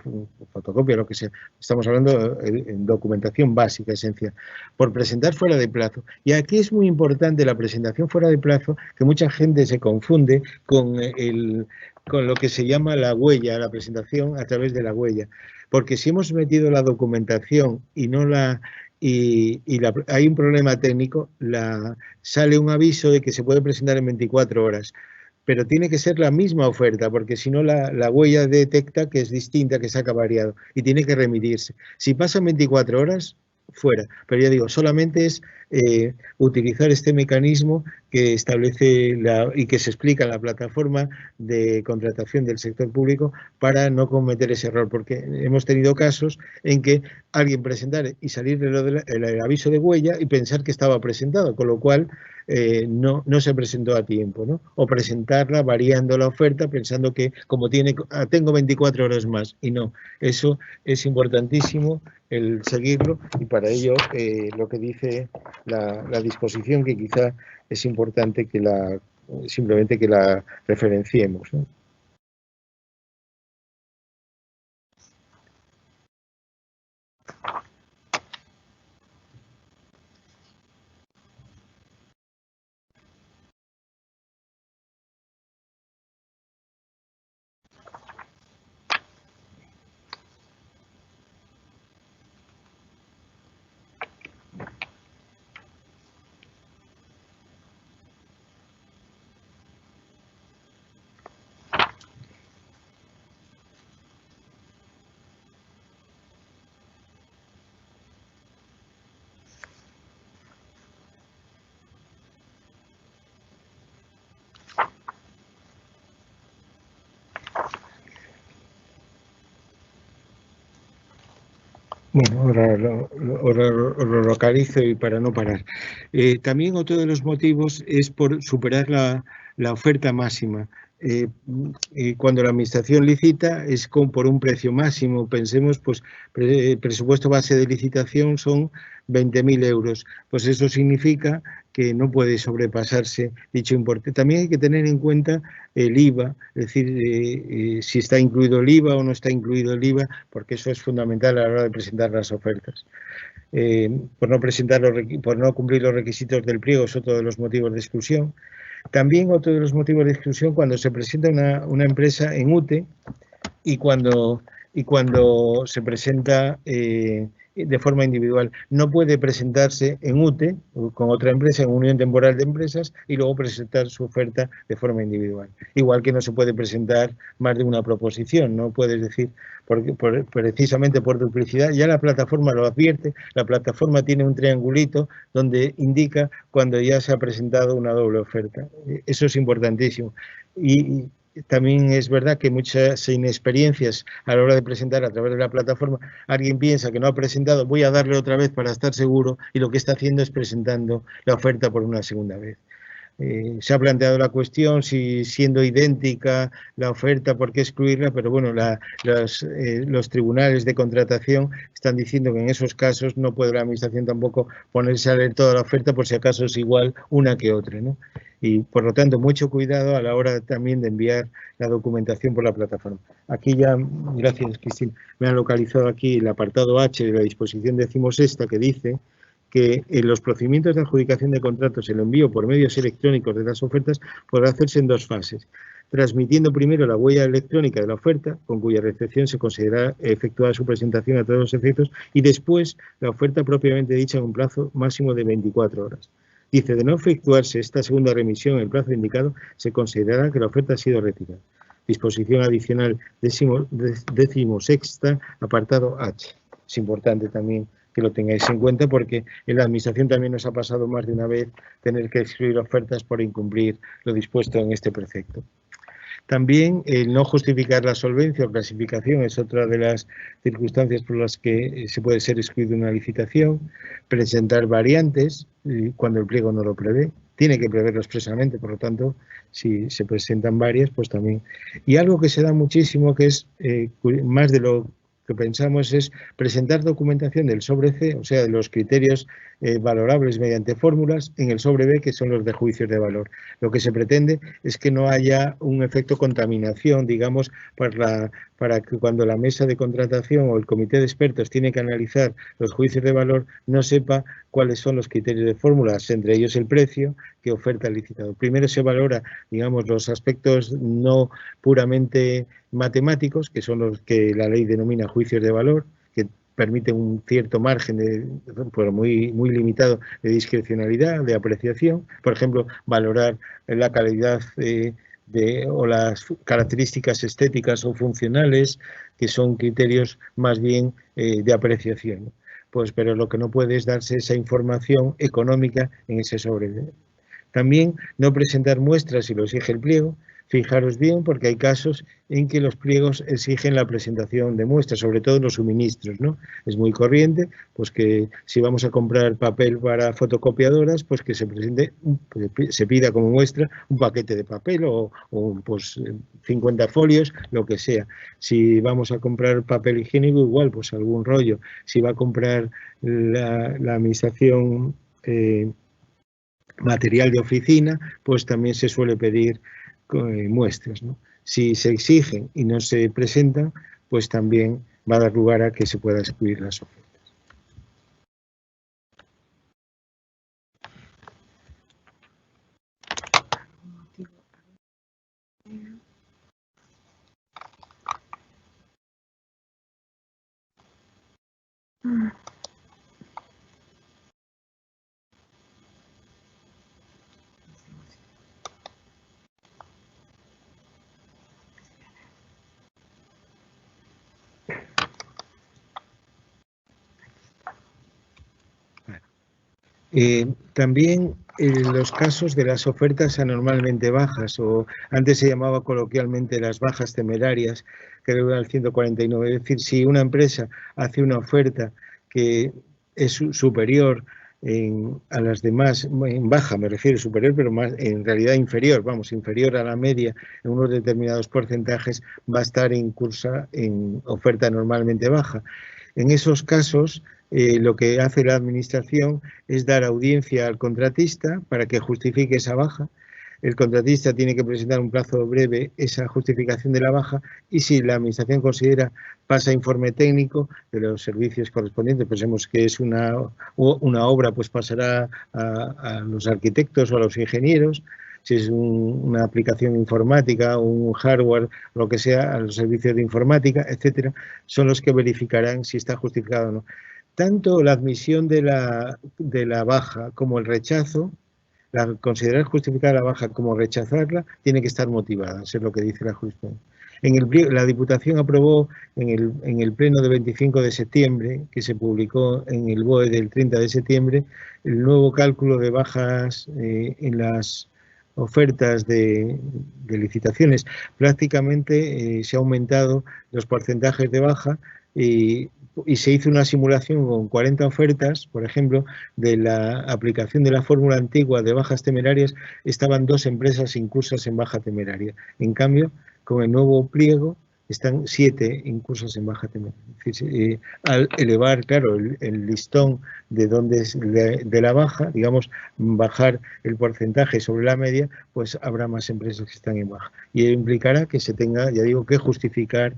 fotocopia, lo que sea. Estamos hablando en documentación básica, esencial. Por presentar fuera de plazo. Y aquí es muy importante la presentación fuera de plazo, que mucha gente se confunde con lo que se llama la huella, la presentación a través de la huella. Porque si hemos metido la documentación y no hay un problema técnico, sale un aviso de que se puede presentar en 24 horas. Pero tiene que ser la misma oferta, porque si no la huella detecta que es distinta, que saca variado, y tiene que remitirse. Si pasan 24 horas, fuera. Pero ya digo, solamente es utilizar este mecanismo que establece y que se explica en la plataforma de contratación del sector público para no cometer ese error, porque hemos tenido casos en que alguien presentar y salir el aviso de huella y pensar que estaba presentado, con lo cual no se presentó a tiempo, ¿no? O presentarla variando la oferta pensando que como tengo 24 horas más, y no. Eso es importantísimo el seguirlo, y para ello lo que dice la disposición, que quizá es importante que la simplemente que la referenciemos, ¿no? Bueno, ahora lo localizo y para no parar. También otro de los motivos es por superar la oferta máxima. Cuando la administración licita es por un precio máximo. Pensemos, pues, el presupuesto base de licitación son 20.000 euros. Pues eso significa que no puede sobrepasarse dicho importe. También hay que tener en cuenta el IVA, es decir, si está incluido el IVA o no está incluido el IVA, porque eso es fundamental a la hora de presentar las ofertas. Por no cumplir los requisitos del pliego es otro de los motivos de exclusión. También otro de los motivos de exclusión cuando se presenta una empresa en UTE y cuando se presenta de forma individual. No puede presentarse en UTE con otra empresa, en Unión Temporal de Empresas, y luego presentar su oferta de forma individual. Igual que no se puede presentar más de una proposición, no puedes decir, precisamente por duplicidad, ya la plataforma lo advierte, la plataforma tiene un triangulito donde indica cuando ya se ha presentado una doble oferta. Eso es importantísimo. Y también es verdad que muchas inexperiencias a la hora de presentar a través de la plataforma, alguien piensa que no ha presentado, voy a darle otra vez para estar seguro, y lo que está haciendo es presentando la oferta por una segunda vez. Se ha planteado la cuestión si siendo idéntica la oferta, ¿por qué excluirla? Pero bueno, los tribunales de contratación están diciendo que en esos casos no puede la administración tampoco ponerse a leer toda la oferta por si acaso es igual una que otra, ¿no? Y por lo tanto, mucho cuidado a la hora también de enviar la documentación por la plataforma. Aquí ya, gracias Cristina, me han localizado aquí el apartado H de la disposición 16ª que dice que en los procedimientos de adjudicación de contratos el envío por medios electrónicos de las ofertas podrá hacerse en dos fases, transmitiendo primero la huella electrónica de la oferta, con cuya recepción se considera efectuada su presentación a todos los efectos, y después la oferta propiamente dicha en un plazo máximo de 24 horas. Dice, de no efectuarse esta segunda remisión en el plazo indicado, se considerará que la oferta ha sido retirada. Disposición adicional 16ª, apartado H. Es importante también que lo tengáis en cuenta porque en la administración también nos ha pasado más de una vez tener que excluir ofertas por incumplir lo dispuesto en este precepto. También el no justificar la solvencia o clasificación es otra de las circunstancias por las que se puede ser excluido una licitación. Presentar variantes cuando el pliego no lo prevé. Tiene que preverlo expresamente, por lo tanto, si se presentan varias, pues también. Y algo que se da muchísimo, que es más de lo que pensamos, es presentar documentación del sobre C, o sea, de los criterios valorables mediante fórmulas, en el sobre B, que son los de juicios de valor. Lo que se pretende es que no haya un efecto contaminación, digamos, para que cuando la mesa de contratación o el comité de expertos tiene que analizar los juicios de valor, no sepa cuáles son los criterios de fórmulas, entre ellos el precio que oferta el licitador. Primero se valora, digamos, los aspectos no puramente matemáticos, que son los que la ley denomina juicios de valor, que permiten un cierto margen, pero muy limitado, de discrecionalidad, de apreciación. Por ejemplo, valorar la calidad o las características estéticas o funcionales, que son criterios más bien de apreciación. Pues, pero lo que no puede es darse esa información económica en ese sobre. También no presentar muestras si lo exige el pliego. Fijaros bien, porque hay casos en que los pliegos exigen la presentación de muestras, sobre todo en los suministros, ¿no? Es muy corriente, pues que si vamos a comprar papel para fotocopiadoras, pues que se presente, se pida como muestra un paquete de papel o pues 50 folios, lo que sea. Si vamos a comprar papel higiénico, igual, pues algún rollo. Si va a comprar la administración material de oficina, pues también se suele pedir muestras, ¿no? Si se exigen y no se presentan, pues también va a dar lugar a que se pueda excluir las ofertas. También los casos de las ofertas anormalmente bajas, o antes se llamaba coloquialmente las bajas temerarias, que era el 149. Es decir, si una empresa hace una oferta que es superior a las demás, en baja me refiero, superior, pero más en realidad inferior, vamos, inferior a la media en unos determinados porcentajes, va a estar incursa en oferta normalmente baja. En esos casos, lo que hace la Administración es dar audiencia al contratista para que justifique esa baja. El contratista tiene que presentar un plazo breve esa justificación de la baja y si la Administración considera, pasa informe técnico de los servicios correspondientes, pensemos que es una obra, pues pasará a los arquitectos o a los ingenieros. Si es una aplicación informática, un hardware, lo que sea, a los servicios de informática, etcétera, son los que verificarán si está justificado o no. Tanto la admisión de la baja como el rechazo, considerar justificada la baja como rechazarla, tiene que estar motivada, eso es lo que dice la jurisprudencia. La Diputación aprobó en el pleno de 25 de septiembre, que se publicó en el BOE del 30 de septiembre, el nuevo cálculo de bajas en las ofertas de licitaciones. Prácticamente se ha aumentado los porcentajes de baja y se hizo una simulación con 40 ofertas, por ejemplo, de la aplicación de la fórmula antigua de bajas temerarias, estaban 2 empresas incursas en baja temeraria. En cambio, con el nuevo pliego están 7 incursas en baja temeraria. Es decir, al elevar, claro, el listón de la baja, digamos, bajar el porcentaje sobre la media, pues habrá más empresas que están en baja. Y implicará que se tenga, ya digo, que justificar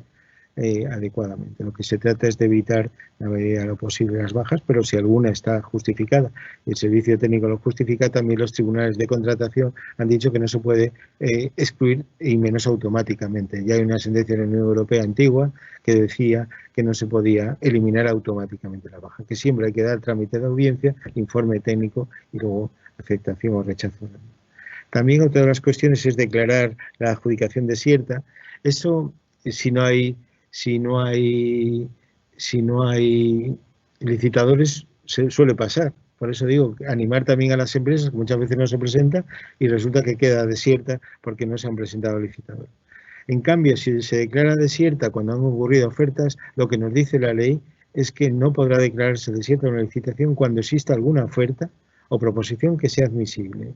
adecuadamente. Lo que se trata es de evitar la medida de lo posible las bajas, pero si alguna está justificada y el servicio técnico lo justifica, también los tribunales de contratación han dicho que no se puede excluir y menos automáticamente. Ya hay una sentencia de la Unión Europea antigua que decía que no se podía eliminar automáticamente la baja, que siempre hay que dar trámite de audiencia, informe técnico y luego aceptación o rechazo. También otra de las cuestiones es declarar la adjudicación desierta. Eso, si no hay licitadores, se suele pasar. Por eso digo, animar también a las empresas, que muchas veces no se presentan y resulta que queda desierta porque no se han presentado licitadores. En cambio, si se declara desierta cuando han ocurrido ofertas, lo que nos dice la ley es que no podrá declararse desierta una licitación cuando exista alguna oferta o proposición que sea admisible,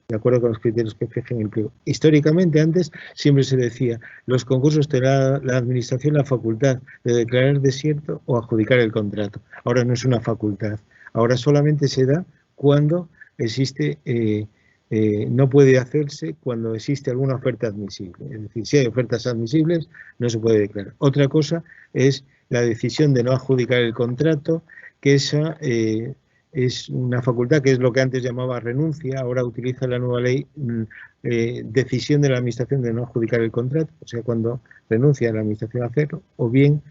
de acuerdo con los criterios que fijen el pliego. Históricamente, antes siempre se decía, los concursos tendrá la Administración la facultad de declarar desierto o adjudicar el contrato. Ahora no es una facultad, ahora solamente se da cuando existe, no puede hacerse cuando existe alguna oferta admisible. Es decir, si hay ofertas admisibles, no se puede declarar. Otra cosa es la decisión de no adjudicar el contrato, que esa es una facultad que es lo que antes llamaba renuncia, ahora utiliza la nueva ley decisión de la Administración de no adjudicar el contrato, o sea, cuando renuncia la Administración a hacerlo, o bien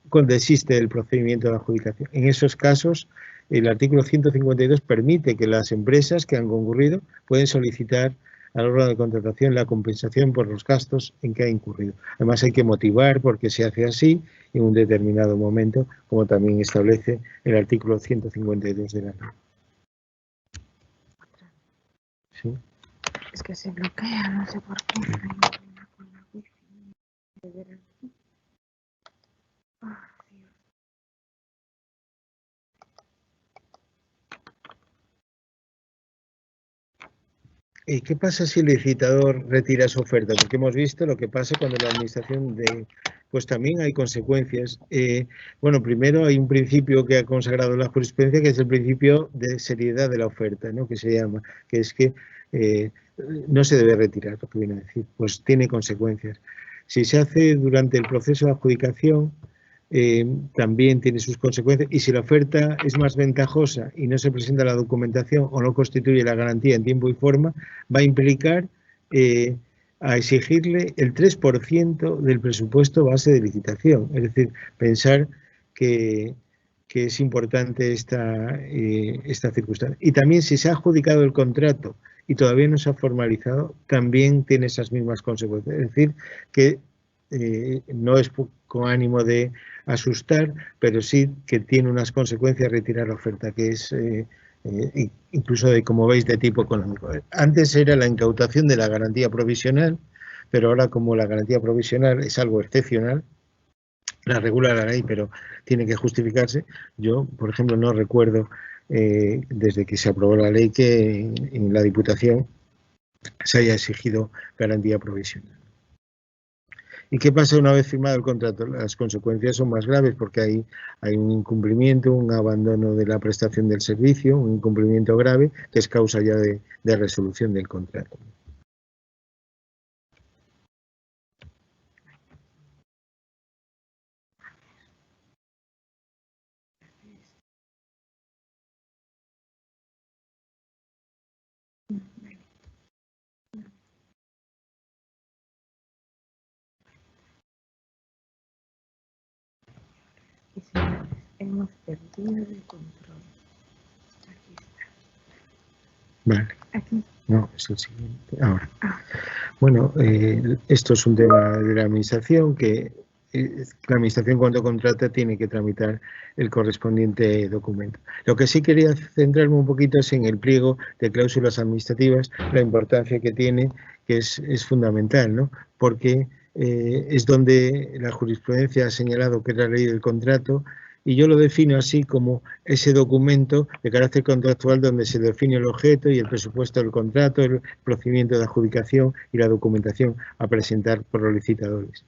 cuando existe el procedimiento de adjudicación. En esos casos, el artículo 152 permite que las empresas que han concurrido pueden solicitar al órgano de contratación la compensación por los gastos en que ha incurrido. Además, hay que motivar por qué se hace así en un determinado momento, como también establece el artículo 152 de la ley. ¿Sí? Es que se bloquea, no sé por qué. ¿Y qué pasa si el licitador retira su oferta? Porque hemos visto lo que pasa cuando la Administración pues también hay consecuencias. Bueno, primero hay un principio que ha consagrado la jurisprudencia, que es el principio de seriedad de la oferta, ¿no? Que se llama, que es que no se debe retirar, lo que viene a decir, pues tiene consecuencias. Si se hace durante el proceso de adjudicación, también tiene sus consecuencias, y si la oferta es más ventajosa y no se presenta la documentación o no constituye la garantía en tiempo y forma, va a implicar a exigirle el 3% del presupuesto base de licitación. Es decir, pensar que es importante esta circunstancia. Y también, si se ha adjudicado el contrato y todavía no se ha formalizado, también tiene esas mismas consecuencias. Es decir, que no es con ánimo de asustar, pero sí que tiene unas consecuencias retirar la oferta, que es incluso, como veis, de tipo económico. Antes era la incautación de la garantía provisional, pero ahora, como la garantía provisional es algo excepcional, la regula la ley, pero tiene que justificarse. Yo, por ejemplo, no recuerdo desde que se aprobó la ley que en la Diputación se haya exigido garantía provisional. ¿Y qué pasa una vez firmado el contrato? Las consecuencias son más graves, porque hay un incumplimiento, un abandono de la prestación del servicio, un incumplimiento grave que es causa ya de resolución del contrato. Y señores, hemos perdido el control. Aquí está. Vale. Aquí. No, es el siguiente. Ahora. Bueno, esto es un tema de la Administración, que la Administración, cuando contrata, tiene que tramitar el correspondiente documento. Lo que sí quería centrarme un poquito es en el pliego de cláusulas administrativas, la importancia que tiene, que es fundamental, ¿no? Porque es donde la jurisprudencia ha señalado que es la ley del contrato, y yo lo defino así como ese documento de carácter contractual donde se define el objeto y el presupuesto del contrato, el procedimiento de adjudicación y la documentación a presentar por los licitadores.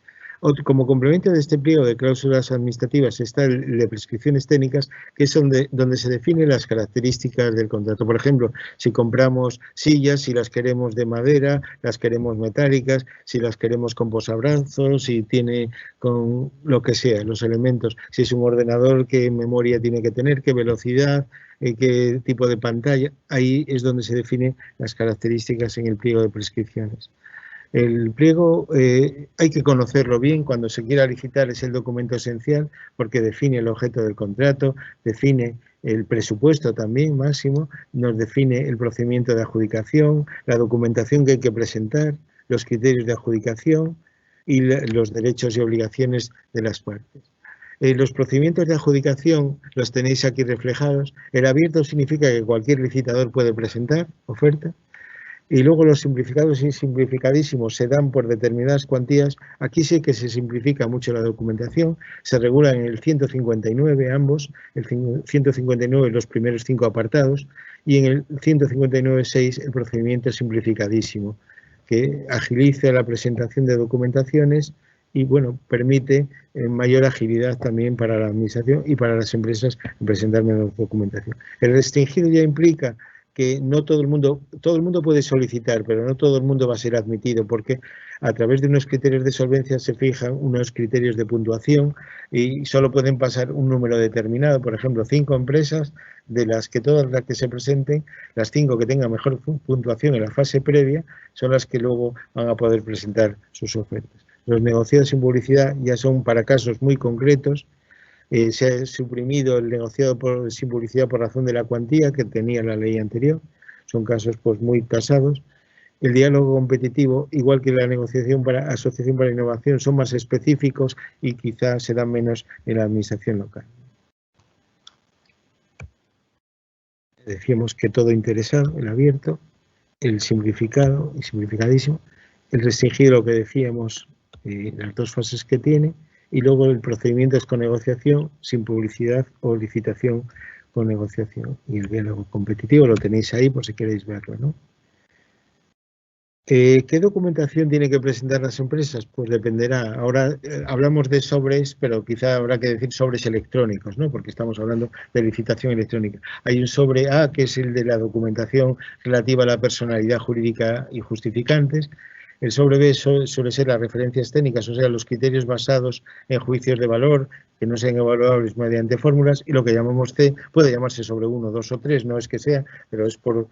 Como complemento de este pliego de cláusulas administrativas está el de prescripciones técnicas, que es donde se definen las características del contrato. Por ejemplo, si compramos sillas, si las queremos de madera, las queremos metálicas, si las queremos con posabrazos, si tiene con lo que sea, los elementos, si es un ordenador, qué memoria tiene que tener, qué velocidad, qué tipo de pantalla. Ahí es donde se definen las características en el pliego de prescripciones. El pliego hay que conocerlo bien cuando se quiera licitar, es el documento esencial porque define el objeto del contrato, define el presupuesto también máximo, nos define el procedimiento de adjudicación, la documentación que hay que presentar, los criterios de adjudicación y los derechos y obligaciones de las partes. Los procedimientos de adjudicación los tenéis aquí reflejados. El abierto significa que cualquier licitador puede presentar oferta. Y luego los simplificados y simplificadísimos se dan por determinadas cuantías. Aquí sí que se simplifica mucho la documentación, se regulan en el 159 ambos, el 159 los primeros 5 apartados y en el 159.6 el procedimiento simplificadísimo, que agiliza la presentación de documentaciones y, bueno, permite mayor agilidad también para la Administración y para las empresas en presentar menos documentación. El restringido ya implica que no todo el mundo puede solicitar, pero no todo el mundo va a ser admitido, porque a través de unos criterios de solvencia se fijan unos criterios de puntuación y solo pueden pasar un número determinado. Por ejemplo, 5 empresas, de las que todas las que se presenten, las 5 que tengan mejor puntuación en la fase previa, son las que luego van a poder presentar sus ofertas. Los negociados sin publicidad ya son para casos muy concretos. Se ha suprimido el negociado sin publicidad por razón de la cuantía que tenía la ley anterior. Son casos pues muy tasados. El diálogo competitivo, igual que la negociación para asociación para la innovación, son más específicos y quizás se dan menos en la administración local. Decíamos que todo interesado, el abierto, el simplificado y simplificadísimo, el restringido, lo que decíamos, las dos fases que tiene, y luego el procedimiento es con negociación, sin publicidad, o licitación con negociación. Y el diálogo competitivo lo tenéis ahí por si queréis verlo, ¿no? ¿Qué documentación tienen que presentar las empresas? Pues dependerá. Ahora hablamos de sobres, pero quizá habrá que decir sobres electrónicos, ¿no? Porque estamos hablando de licitación electrónica. Hay un sobre A, que es el de la documentación relativa a la personalidad jurídica y justificantes. El sobre B suele ser las referencias técnicas, o sea, los criterios basados en juicios de valor, que no sean evaluables mediante fórmulas, y lo que llamamos C puede llamarse sobre 1, 2 o 3, no es que sea, pero es por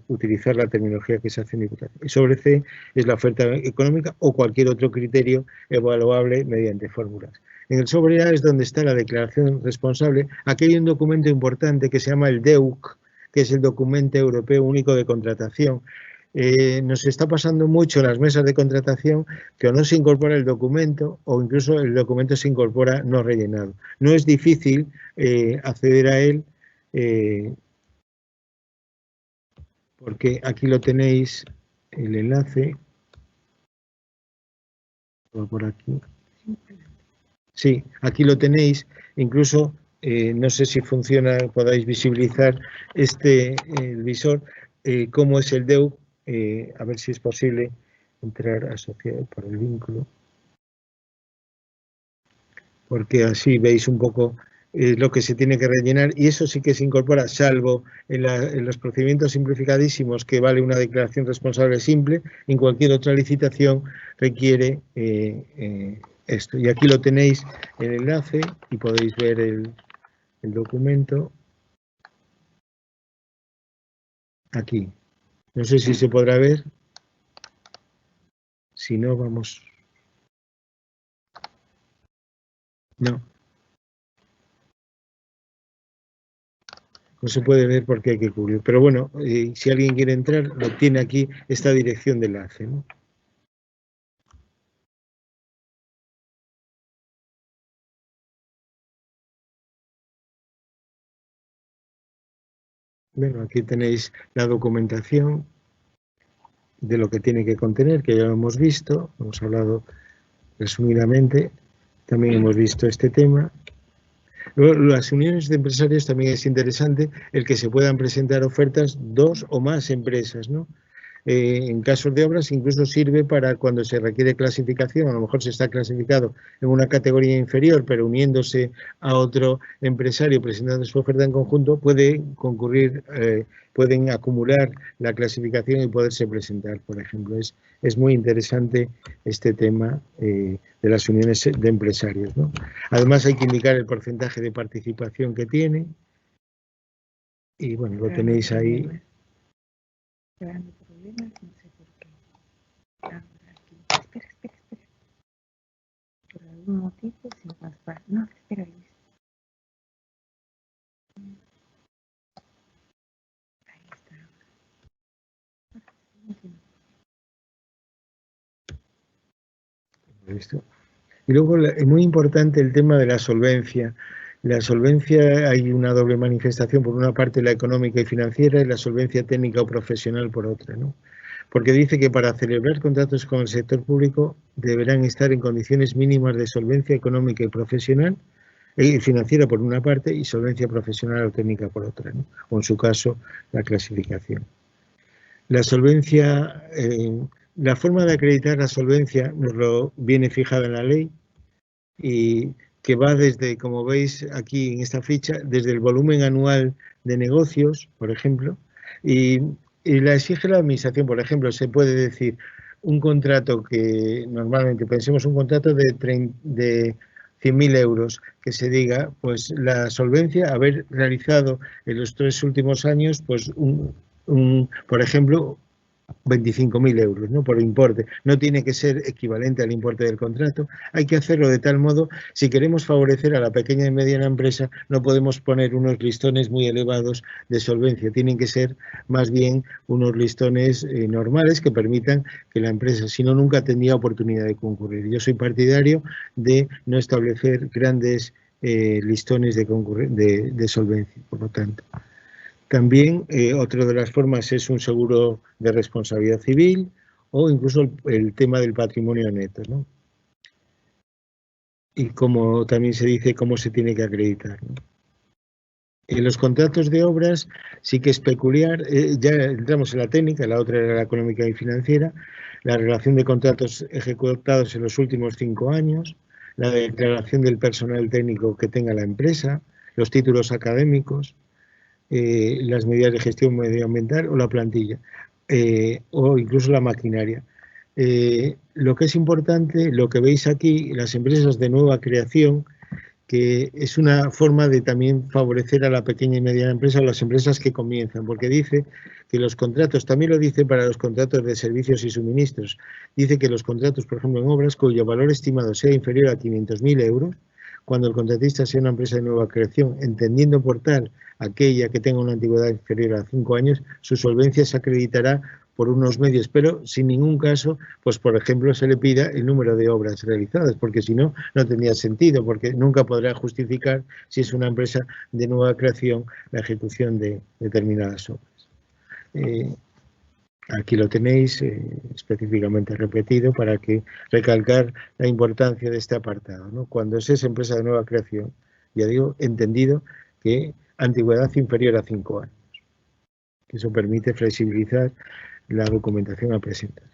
utilizar la terminología que se hace en Diputación. Y sobre C es la oferta económica o cualquier otro criterio evaluable mediante fórmulas. En el sobre A es donde está la declaración responsable. Aquí hay un documento importante que se llama el DEUC, que es el Documento Europeo Único de Contratación. Nos está pasando mucho en las mesas de contratación que o no se incorpora el documento o incluso el documento se incorpora no rellenado. No es difícil acceder a él porque aquí lo tenéis, el enlace, por aquí. Sí, aquí lo tenéis, incluso no sé si funciona, podáis visibilizar el visor, cómo es el DEUC. A ver si es posible entrar asociado por el vínculo, porque así veis un poco lo que se tiene que rellenar, y eso sí que se incorpora, salvo en los procedimientos simplificadísimos, que vale una declaración responsable simple. En cualquier otra licitación requiere esto. Y aquí lo tenéis, el enlace, y podéis ver el documento aquí. No sé si se podrá ver. Si no, vamos. No. No se puede ver porque hay que cubrir. Pero bueno, si alguien quiere entrar, lo tiene aquí esta dirección de enlace, ¿no? Bueno, aquí tenéis la documentación de lo que tiene que contener, que ya lo hemos visto, hemos hablado resumidamente, también hemos visto este tema. Luego, las uniones de empresarios también es interesante el que se puedan presentar ofertas 2 o más empresas, ¿no? En casos de obras incluso sirve para cuando se requiere clasificación, a lo mejor se está clasificado en una categoría inferior, pero uniéndose a otro empresario presentando su oferta en conjunto, puede concurrir, pueden acumular la clasificación y poderse presentar, por ejemplo. Es muy interesante este tema de las uniones de empresarios, ¿no? Además hay que indicar el porcentaje de participación que tiene y bueno, lo tenéis ahí. Creando problemas, no sé por qué. Ahora aquí. Espera. Por algún motivo se nos va. No, espera, Luis. Ahí está. ¿Listo? Y luego es muy importante el tema de la solvencia. La solvencia, hay una doble manifestación, por una parte la económica y financiera y la solvencia técnica o profesional por otra, ¿no? Porque dice que para celebrar contratos con el sector público deberán estar en condiciones mínimas de solvencia económica y profesional y financiera por una parte y solvencia profesional o técnica por otra, ¿no? O en su caso la clasificación. La solvencia, la forma de acreditar la solvencia nos lo viene fijada en la ley y que va desde, como veis aquí en esta ficha, desde el volumen anual de negocios, por ejemplo, y la exige la administración. Por ejemplo, se puede decir un contrato que normalmente pensemos un contrato de 100.000 euros, que se diga, pues la solvencia, haber realizado en los 3 últimos años, pues por ejemplo, 25.000 euros, ¿no? Por importe. No tiene que ser equivalente al importe del contrato. Hay que hacerlo de tal modo, si queremos favorecer a la pequeña y mediana empresa, no podemos poner unos listones muy elevados de solvencia. Tienen que ser más bien unos listones normales que permitan que la empresa, si no, nunca tendría oportunidad de concurrir. Yo soy partidario de no establecer grandes listones de solvencia, por lo tanto. También otra de las formas es un seguro de responsabilidad civil o incluso el tema del patrimonio neto, ¿no? Y como también se dice, cómo se tiene que acreditar, ¿no? En los contratos de obras sí que es peculiar, ya entramos en la técnica, la otra era la económica y financiera, la relación de contratos ejecutados en los últimos 5 años, la declaración del personal técnico que tenga la empresa, los títulos académicos, las medidas de gestión medioambiental o la plantilla, o incluso la maquinaria. Lo que es importante, lo que veis aquí, las empresas de nueva creación, que es una forma de también favorecer a la pequeña y mediana empresa o las empresas que comienzan, porque dice que los contratos, también lo dice para los contratos de servicios y suministros, dice que los contratos, por ejemplo, en obras cuyo valor estimado sea inferior a 500.000 euros, cuando el contratista sea una empresa de nueva creación, entendiendo por tal aquella que tenga una antigüedad inferior a 5 años, su solvencia se acreditará por unos medios, pero sin ningún caso, pues por ejemplo, se le pida el número de obras realizadas, porque si no, no tendría sentido, porque nunca podrá justificar, si es una empresa de nueva creación, la ejecución de determinadas obras. Aquí lo tenéis específicamente repetido para que recalcar la importancia de este apartado, ¿no? Cuando se es empresa de nueva creación, ya digo, entendido que antigüedad inferior a 5 años. Eso permite flexibilizar la documentación a presentar.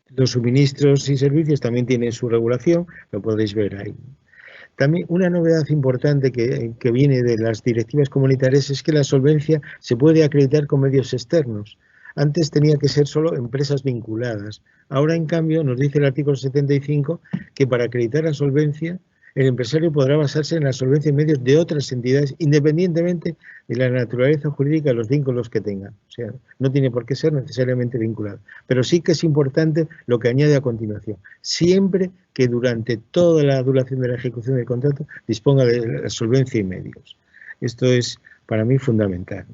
Los suministros y servicios también tienen su regulación, lo podéis ver ahí. También una novedad importante que viene de las directivas comunitarias es que la solvencia se puede acreditar con medios externos. Antes tenía que ser solo empresas vinculadas. Ahora, en cambio, nos dice el artículo 75 que para acreditar la solvencia, el empresario podrá basarse en la solvencia en medios de otras entidades, independientemente de la naturaleza jurídica de los vínculos que tenga. O sea, no tiene por qué ser necesariamente vinculado. Pero sí que es importante lo que añade a continuación. Siempre que durante toda la duración de la ejecución del contrato disponga de la solvencia y medios. Esto es, para mí, fundamental.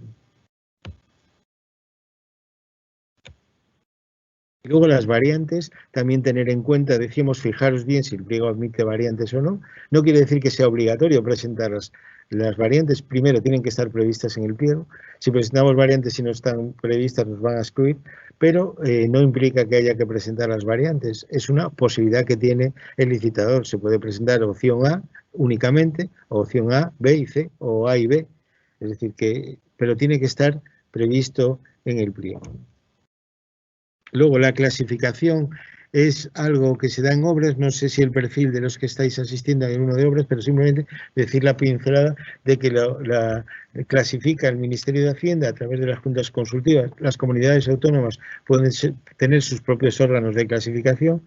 Y luego las variantes, también tener en cuenta, decíamos, fijaros bien si el pliego admite variantes o no. No quiere decir que sea obligatorio presentarlas. Las variantes primero tienen que estar previstas en el pliego. Si presentamos variantes y no están previstas nos van a excluir, pero no implica que haya que presentar las variantes. Es una posibilidad que tiene el licitador. Se puede presentar opción A únicamente, o opción A, B y C, o A y B. Es decir, pero tiene que estar previsto en el pliego. Luego, la clasificación es algo que se da en obras, no sé si el perfil de los que estáis asistiendo en uno de obras, pero simplemente decir la pincelada de que la clasifica el Ministerio de Hacienda a través de las juntas consultivas. Las comunidades autónomas pueden tener sus propios órganos de clasificación,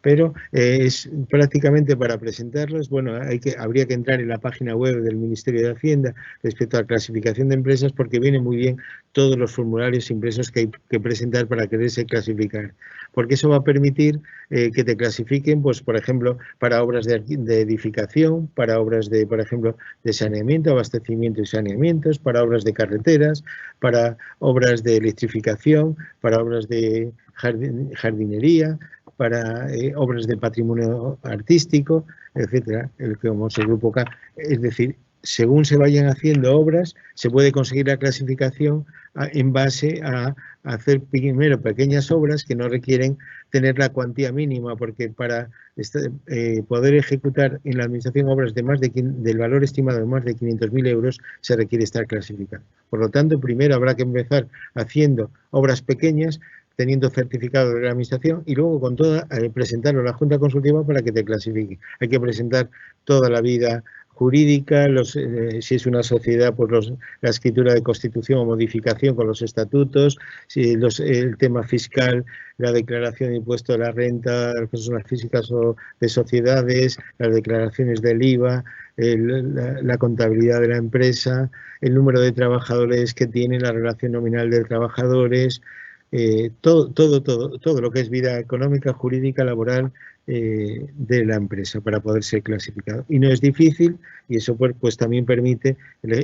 pero es prácticamente para presentarlos, bueno, habría que entrar en la página web del Ministerio de Hacienda respecto a la clasificación de empresas, porque viene muy bien todos los formularios impresos que hay que presentar para quererse clasificar, porque eso va a permitir que te clasifiquen, pues por ejemplo, para obras de edificación, para obras de, por ejemplo, de saneamiento, abastecimiento y saneamientos, para obras de carreteras, para obras de electrificación, para obras de jardinería, para obras de patrimonio artístico, etcétera, como es el grupo K. Es decir, según se vayan haciendo obras, se puede conseguir la clasificación en base a hacer primero pequeñas obras que no requieren tener la cuantía mínima, porque para poder ejecutar en la administración obras del valor estimado de más de 500.000 euros se requiere estar clasificado. Por lo tanto, primero habrá que empezar haciendo obras pequeñas, teniendo certificado de la administración, y luego con toda presentarlo a la Junta Consultiva para que te clasifique. Hay que presentar toda la vida jurídica, si es una sociedad, pues la escritura de constitución o modificación con los estatutos, si el tema fiscal, la declaración de impuesto de la renta de las personas físicas o de sociedades, las declaraciones del IVA, la contabilidad de la empresa, el número de trabajadores que tiene, la relación nominal de trabajadores, todo lo que es vida económica, jurídica, laboral de la empresa para poder ser clasificado. Y no es difícil, y eso pues también permite,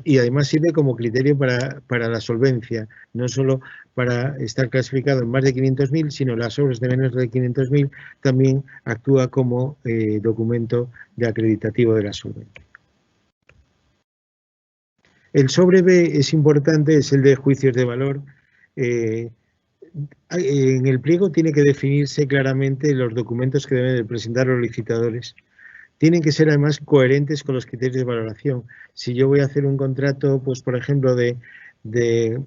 y además sirve como criterio para la solvencia, no solo para estar clasificado en más de 500.000, sino las obras de menos de 500.000 también actúa como documento de acreditativo de la solvencia. El sobre B es importante, es el de juicios de valor. En el pliego tiene que definirse claramente los documentos que deben de presentar los licitadores tienen que ser además coherentes con los criterios de valoración. Si yo voy a hacer un contrato, pues por ejemplo, de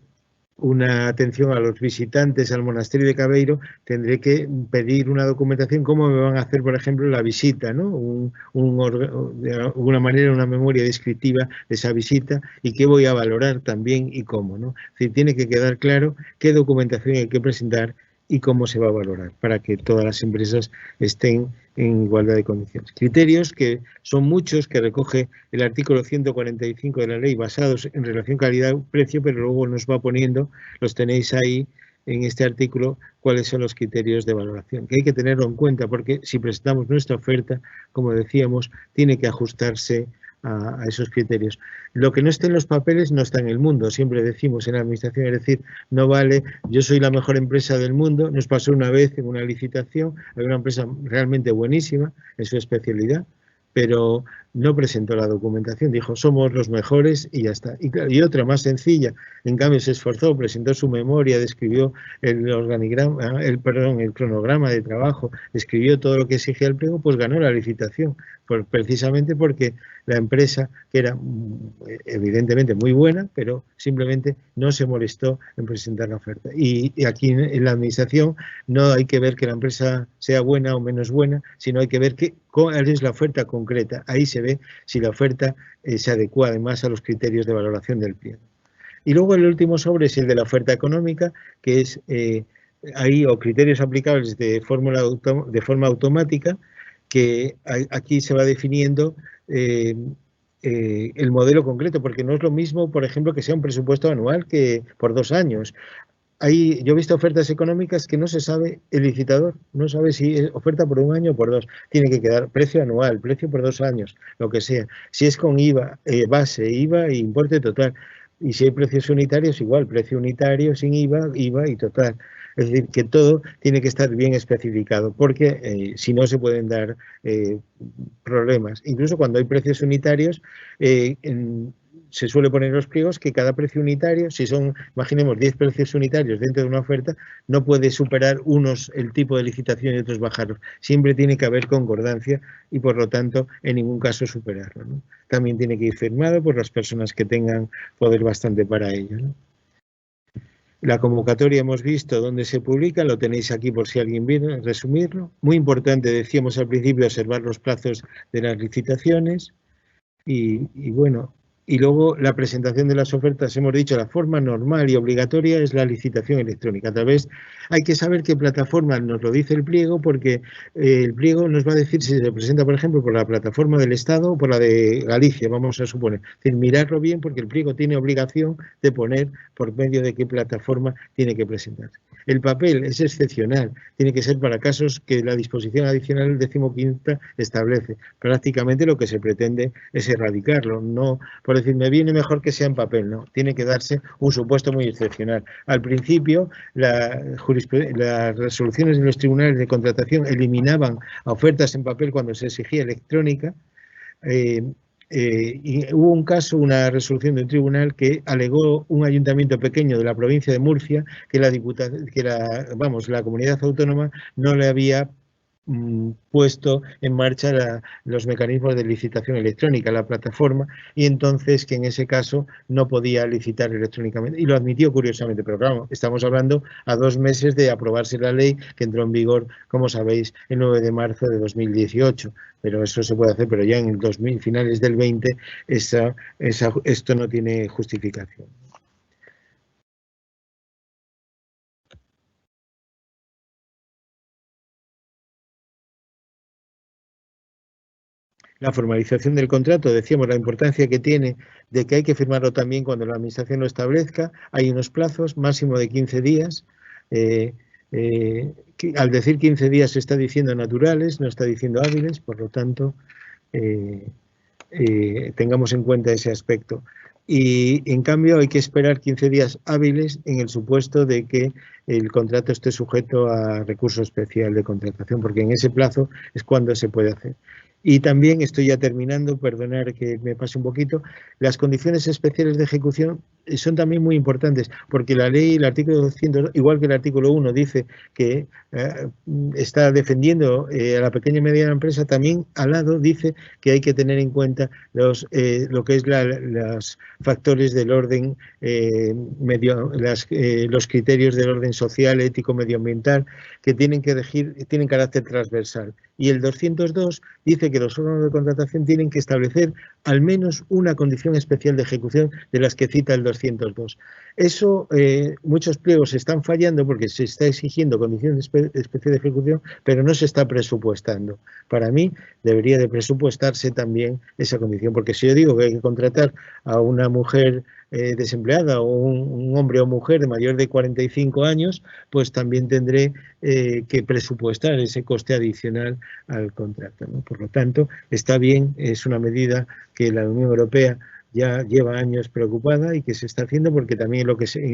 una atención a los visitantes al monasterio de Cabeiro, tendré que pedir una documentación, cómo me van a hacer, por ejemplo, la visita, ¿no? De alguna manera una memoria descriptiva de esa visita y qué voy a valorar también y cómo, ¿no? Es decir, tiene que quedar claro qué documentación hay que presentar y cómo se va a valorar para que todas las empresas estén en igualdad de condiciones. Criterios que son muchos, que recoge el artículo 145 de la ley, basados en relación calidad-precio, pero luego nos va poniendo, los tenéis ahí en este artículo, cuáles son los criterios de valoración, que hay que tenerlo en cuenta, porque si presentamos nuestra oferta, como decíamos, tiene que ajustarse a esos criterios. Lo que no esté en los papeles no está en el mundo, siempre decimos en la administración, es decir, no vale, yo soy la mejor empresa del mundo, nos pasó una vez en una licitación, había una empresa realmente buenísima en su especialidad, pero no presentó la documentación, dijo somos los mejores y ya está. Y otra más sencilla, en cambio se esforzó, presentó su memoria, describió el organigrama, el cronograma de trabajo, escribió todo lo que exigía el pliego, pues ganó la licitación, precisamente porque la empresa, que era evidentemente muy buena, pero simplemente no se molestó en presentar la oferta. Y aquí en la administración no hay que ver que la empresa sea buena o menos buena, sino hay que ver cuál es la oferta concreta. Ahí se ve si la oferta se adecua además a los criterios de valoración del pliego. Y luego el último sobre es el de la oferta económica, que es ahí o criterios aplicables de forma automática, que aquí se va definiendo el modelo concreto, porque no es lo mismo, por ejemplo, que sea un presupuesto anual que por 2 años. Yo he visto ofertas económicas que no se sabe, el licitador no sabe si es oferta por 1 año o por 2. Tiene que quedar precio anual, precio por 2 años, lo que sea. Si es con IVA, base, IVA e importe total. Y si hay precios unitarios, igual, precio unitario sin IVA, IVA y total. Es decir, que todo tiene que estar bien especificado, porque si no se pueden dar problemas. Incluso cuando hay precios unitarios, se suele poner en los pliegos que cada precio unitario, si son, imaginemos, 10 precios unitarios dentro de una oferta, no puede superar unos el tipo de licitación y otros bajarlos. Siempre tiene que haber concordancia y, por lo tanto, en ningún caso superarlo, ¿no? También tiene que ir firmado por las personas que tengan poder bastante para ello, ¿no? La convocatoria hemos visto dónde se publica, lo tenéis aquí por si alguien viene, resumirlo. Muy importante, decíamos al principio, observar los plazos de las licitaciones y bueno, y luego la presentación de las ofertas, hemos dicho, la forma normal y obligatoria es la licitación electrónica. A través, hay que saber qué plataforma nos lo dice el pliego, porque el pliego nos va a decir si se presenta, por ejemplo, por la plataforma del Estado o por la de Galicia, vamos a suponer. Es decir, mirarlo bien, porque el pliego tiene obligación de poner por medio de qué plataforma tiene que presentarse. El papel es excepcional, tiene que ser para casos que la disposición adicional 15ª establece. Prácticamente lo que se pretende es erradicarlo, no por decir, me viene mejor que sea en papel, no, tiene que darse un supuesto muy excepcional. Al principio, las resoluciones de los tribunales de contratación eliminaban ofertas en papel cuando se exigía electrónica. Y hubo un caso, una resolución de un tribunal que alegó un ayuntamiento pequeño de la provincia de Murcia que la comunidad autónoma no le había puesto en marcha los mecanismos de licitación electrónica, la plataforma, y entonces que en ese caso no podía licitar electrónicamente. Y lo admitió curiosamente, pero claro, estamos hablando a 2 meses de aprobarse la ley que entró en vigor, como sabéis, el 9 de marzo de 2018. Pero eso se puede hacer, pero ya en el finales del 20 esto no tiene justificación. La formalización del contrato, decíamos la importancia que tiene de que hay que firmarlo también cuando la administración lo establezca. Hay unos plazos, máximo de 15 días. Al decir 15 días se está diciendo naturales, no está diciendo hábiles, por lo tanto, tengamos en cuenta ese aspecto. Y en cambio hay que esperar 15 días hábiles en el supuesto de que el contrato esté sujeto a recurso especial de contratación, porque en ese plazo es cuando se puede hacer. Y también, estoy ya terminando, perdonar que me pase un poquito, las condiciones especiales de ejecución son también muy importantes, porque la ley, el artículo 200, igual que el artículo 1, dice que está defendiendo a la pequeña y mediana empresa, también al lado dice que hay que tener en cuenta lo que es los factores del orden los criterios del orden social, ético, medioambiental, que tienen que regir, tienen carácter transversal. Y el 202 dice que los órganos de contratación tienen que establecer al menos una condición especial de ejecución de las que cita el 202. Eso, muchos pliegos están fallando porque se está exigiendo condiciones especial de ejecución, pero no se está presupuestando. Para mí, debería de presupuestarse también esa condición, porque si yo digo que hay que contratar a una mujer desempleada o un hombre o mujer de mayor de 45 años, pues también tendré que presupuestar ese coste adicional al contrato, ¿no? Por lo tanto, está bien, es una medida que la Unión Europea ya lleva años preocupada y que se está haciendo porque también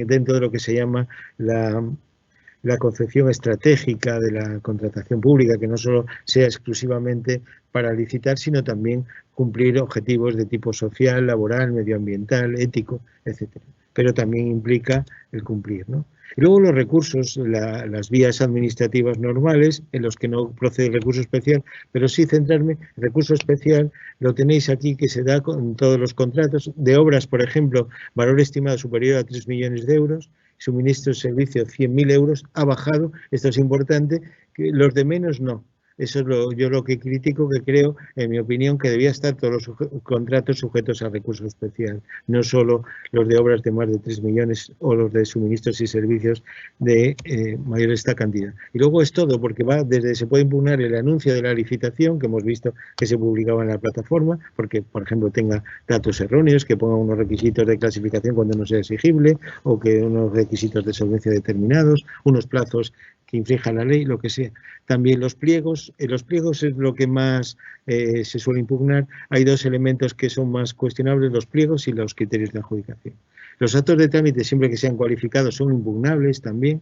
dentro de lo que se llama la concepción estratégica de la contratación pública, que no solo sea exclusivamente para licitar, sino también cumplir objetivos de tipo social, laboral, medioambiental, ético, etcétera. Pero también implica el cumplir, ¿no? Y luego los recursos, las vías administrativas normales, en los que no procede recurso especial, pero sí centrarme en recurso especial, lo tenéis aquí, que se da con todos los contratos de obras, por ejemplo, valor estimado superior a 3 millones de euros, suministro de servicio 100.000 euros, ha bajado, esto es importante, que los de menos no. Eso es yo lo que critico, que creo, en mi opinión, que debía estar todos los contratos sujetos a recurso especial, no solo los de obras de más de 3 millones o los de suministros y servicios de mayor esta cantidad. Y luego es todo, porque se puede impugnar el anuncio de la licitación, que hemos visto que se publicaba en la plataforma, porque, por ejemplo, tenga datos erróneos, que ponga unos requisitos de clasificación cuando no sea exigible, o que unos requisitos de solvencia determinados, unos plazos que infrinja la ley, lo que sea. También los pliegos es lo que más se suele impugnar. Hay dos elementos que son más cuestionables, los pliegos y los criterios de adjudicación. Los actos de trámite, siempre que sean cualificados, son impugnables también.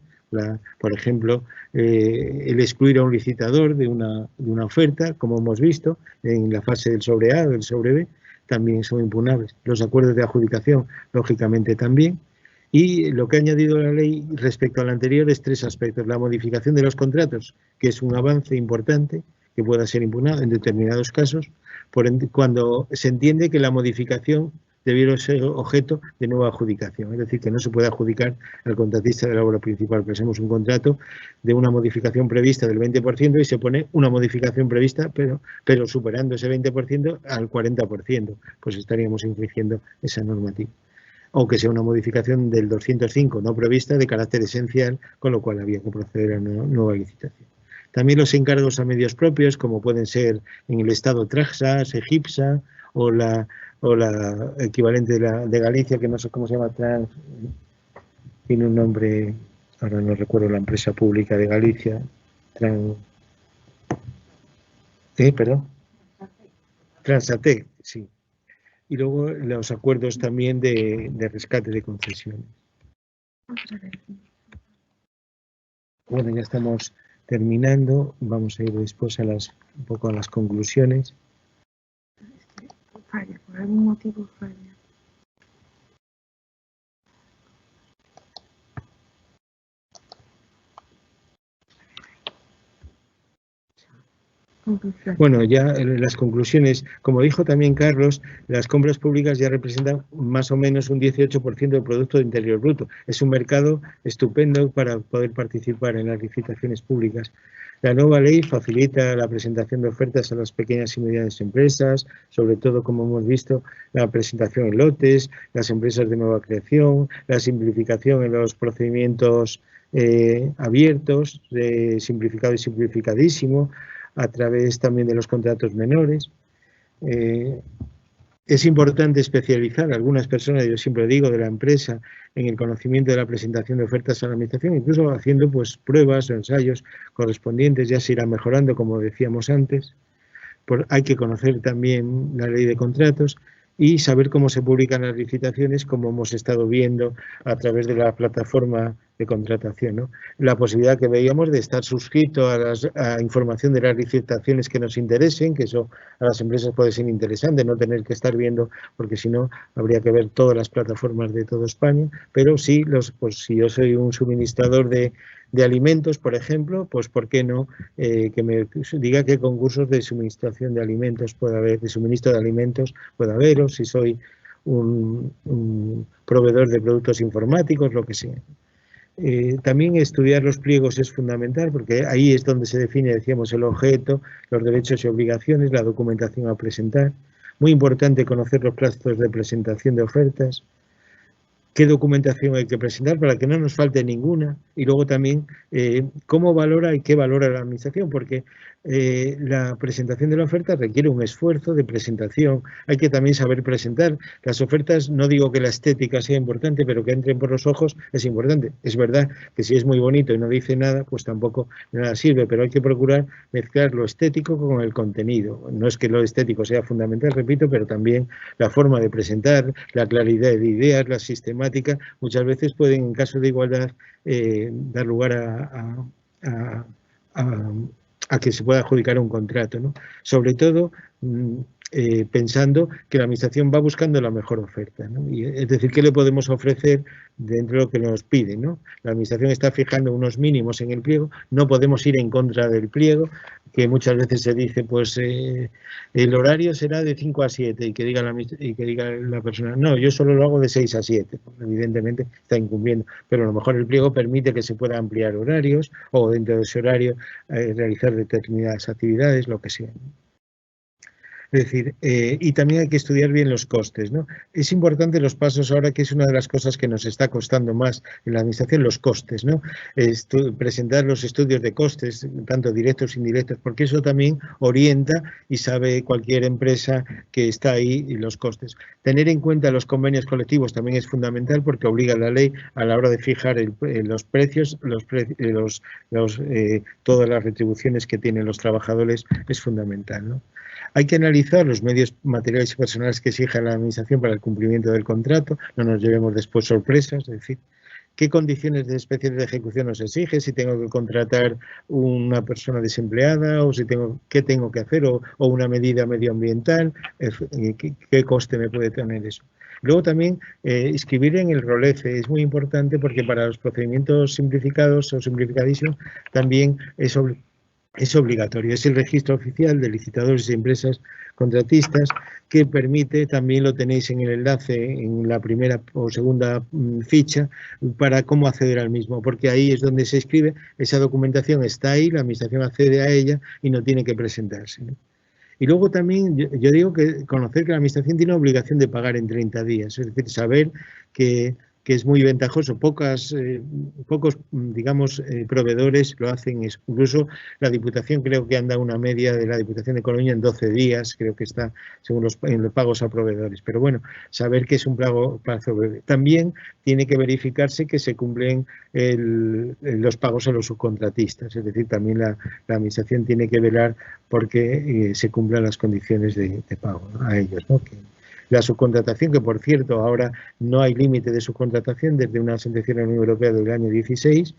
Por ejemplo, el excluir a un licitador de una oferta, como hemos visto en la fase del sobre A o del sobre B, también son impugnables. Los acuerdos de adjudicación, lógicamente, también. Y lo que ha añadido la ley respecto al anterior es 3 aspectos. La modificación de los contratos, que es un avance importante, que pueda ser impugnado en determinados casos, cuando se entiende que la modificación debiera ser objeto de nueva adjudicación. Es decir, que no se puede adjudicar al contratista de la obra principal. Presentamos un contrato de una modificación prevista del 20% y se pone una modificación prevista, pero superando ese 20% al 40%. Pues estaríamos infringiendo esa normativa. O que sea una modificación del 205 no prevista de carácter esencial, con lo cual había que proceder a una nueva licitación. También los encargos a medios propios, como pueden ser en el Estado Traxa, Egipsa o la equivalente de Galicia, que no sé cómo se llama, tiene un nombre, ahora no recuerdo, la empresa pública de Galicia, Transatec, sí. Y luego los acuerdos también de rescate de concesiones. Bueno, ya estamos terminando. Vamos a ir después un poco a las conclusiones. Falla, por algún motivo falla. Bueno, ya las conclusiones, como dijo también Carlos, las compras públicas ya representan más o menos un 18% del Producto Interior Bruto. Es un mercado estupendo para poder participar en las licitaciones públicas. La nueva ley facilita la presentación de ofertas a las pequeñas y medianas empresas, sobre todo, como hemos visto, la presentación en lotes, las empresas de nueva creación, la simplificación en los procedimientos abiertos, simplificado y simplificadísimo, a través también de los contratos menores. Es importante especializar a algunas personas, yo siempre digo, de la empresa en el conocimiento de la presentación de ofertas a la administración, incluso haciendo pues pruebas o ensayos correspondientes, ya se irá mejorando, como decíamos antes. Hay que conocer también la ley de contratos y saber cómo se publican las licitaciones, como hemos estado viendo a través de la plataforma de contratación, ¿no? La posibilidad que veíamos de estar suscrito a información de las licitaciones que nos interesen, que eso a las empresas puede ser interesante, no tener que estar viendo, porque si no habría que ver todas las plataformas de toda España, pero sí, pues si yo soy un suministrador de alimentos, por ejemplo, pues ¿por qué no que me diga qué concursos de suministración de alimentos puede haber, de suministro de alimentos puede haber, o si soy un proveedor de productos informáticos, lo que sea. También estudiar los pliegos es fundamental porque ahí es donde se define, decíamos, el objeto, los derechos y obligaciones, la documentación a presentar. Muy importante conocer los plazos de presentación de ofertas, qué documentación hay que presentar para que no nos falte ninguna, y luego también cómo valora y qué valora la administración, porque la presentación de la oferta requiere un esfuerzo de presentación, hay que también saber presentar las ofertas. No digo que la estética sea importante, pero que entren por los ojos es importante. Es verdad que si es muy bonito y no dice nada, pues tampoco nada sirve, pero hay que procurar mezclar lo estético con el contenido. No es que lo estético sea fundamental, repito, pero también la forma de presentar, la claridad de ideas, la sistemática, muchas veces pueden, en caso de igualdad, dar lugar a que se pueda adjudicar un contrato, ¿no? Sobre todo pensando que la administración va buscando la mejor oferta, ¿no? Y, es decir, ¿qué le podemos ofrecer dentro de lo que nos piden, ¿no? La administración está fijando unos mínimos en el pliego, no podemos ir en contra del pliego, que muchas veces se dice, pues el horario será de 5 a 7 y que diga la persona, no, yo solo lo hago de 6 a 7, pues, evidentemente está incumpliendo, pero a lo mejor el pliego permite que se pueda ampliar horarios o dentro de ese horario realizar determinadas actividades, lo que sea. Es decir, y también hay que estudiar bien los costes, ¿no? Es importante los pasos ahora, que es una de las cosas que nos está costando más en la administración, los costes, ¿no? Presentar los estudios de costes, tanto directos e indirectos, porque eso también orienta y sabe cualquier empresa que está ahí los costes. Tener en cuenta los convenios colectivos también es fundamental porque obliga la ley a la hora de fijar los precios, todas las retribuciones que tienen los trabajadores es fundamental, ¿no? Hay que analizar los medios materiales y personales que exija la administración para el cumplimiento del contrato, no nos llevemos después sorpresas, es decir, qué condiciones especiales de ejecución nos exige, si tengo que contratar una persona desempleada o si qué tengo que hacer o una medida medioambiental, qué coste me puede tener eso. Luego también inscribir en el ROLEFE es muy importante porque para los procedimientos simplificados o simplificadísimos también es obligatorio. Es el registro oficial de licitadores y empresas contratistas que permite, también lo tenéis en el enlace en la primera o segunda ficha, para cómo acceder al mismo, porque ahí es donde se escribe, esa documentación está ahí, la administración accede a ella y no tiene que presentarse, ¿no? Y luego también yo digo que conocer que la administración tiene obligación de pagar en 30 días, es decir, saber que es muy ventajoso. Pocos, digamos, proveedores lo hacen. Incluso la Diputación creo que anda una media de la Diputación de Coruña en 12 días, creo que está según en los pagos a proveedores. Pero bueno, saber que es un plazo breve. También tiene que verificarse que se cumplen los pagos a los subcontratistas. Es decir, también la Administración tiene que velar porque se cumplan las condiciones de pago, ¿no?, a ellos, ¿no? La subcontratación, que por cierto ahora no hay límite de subcontratación desde una sentencia de la Unión Europea del año 16,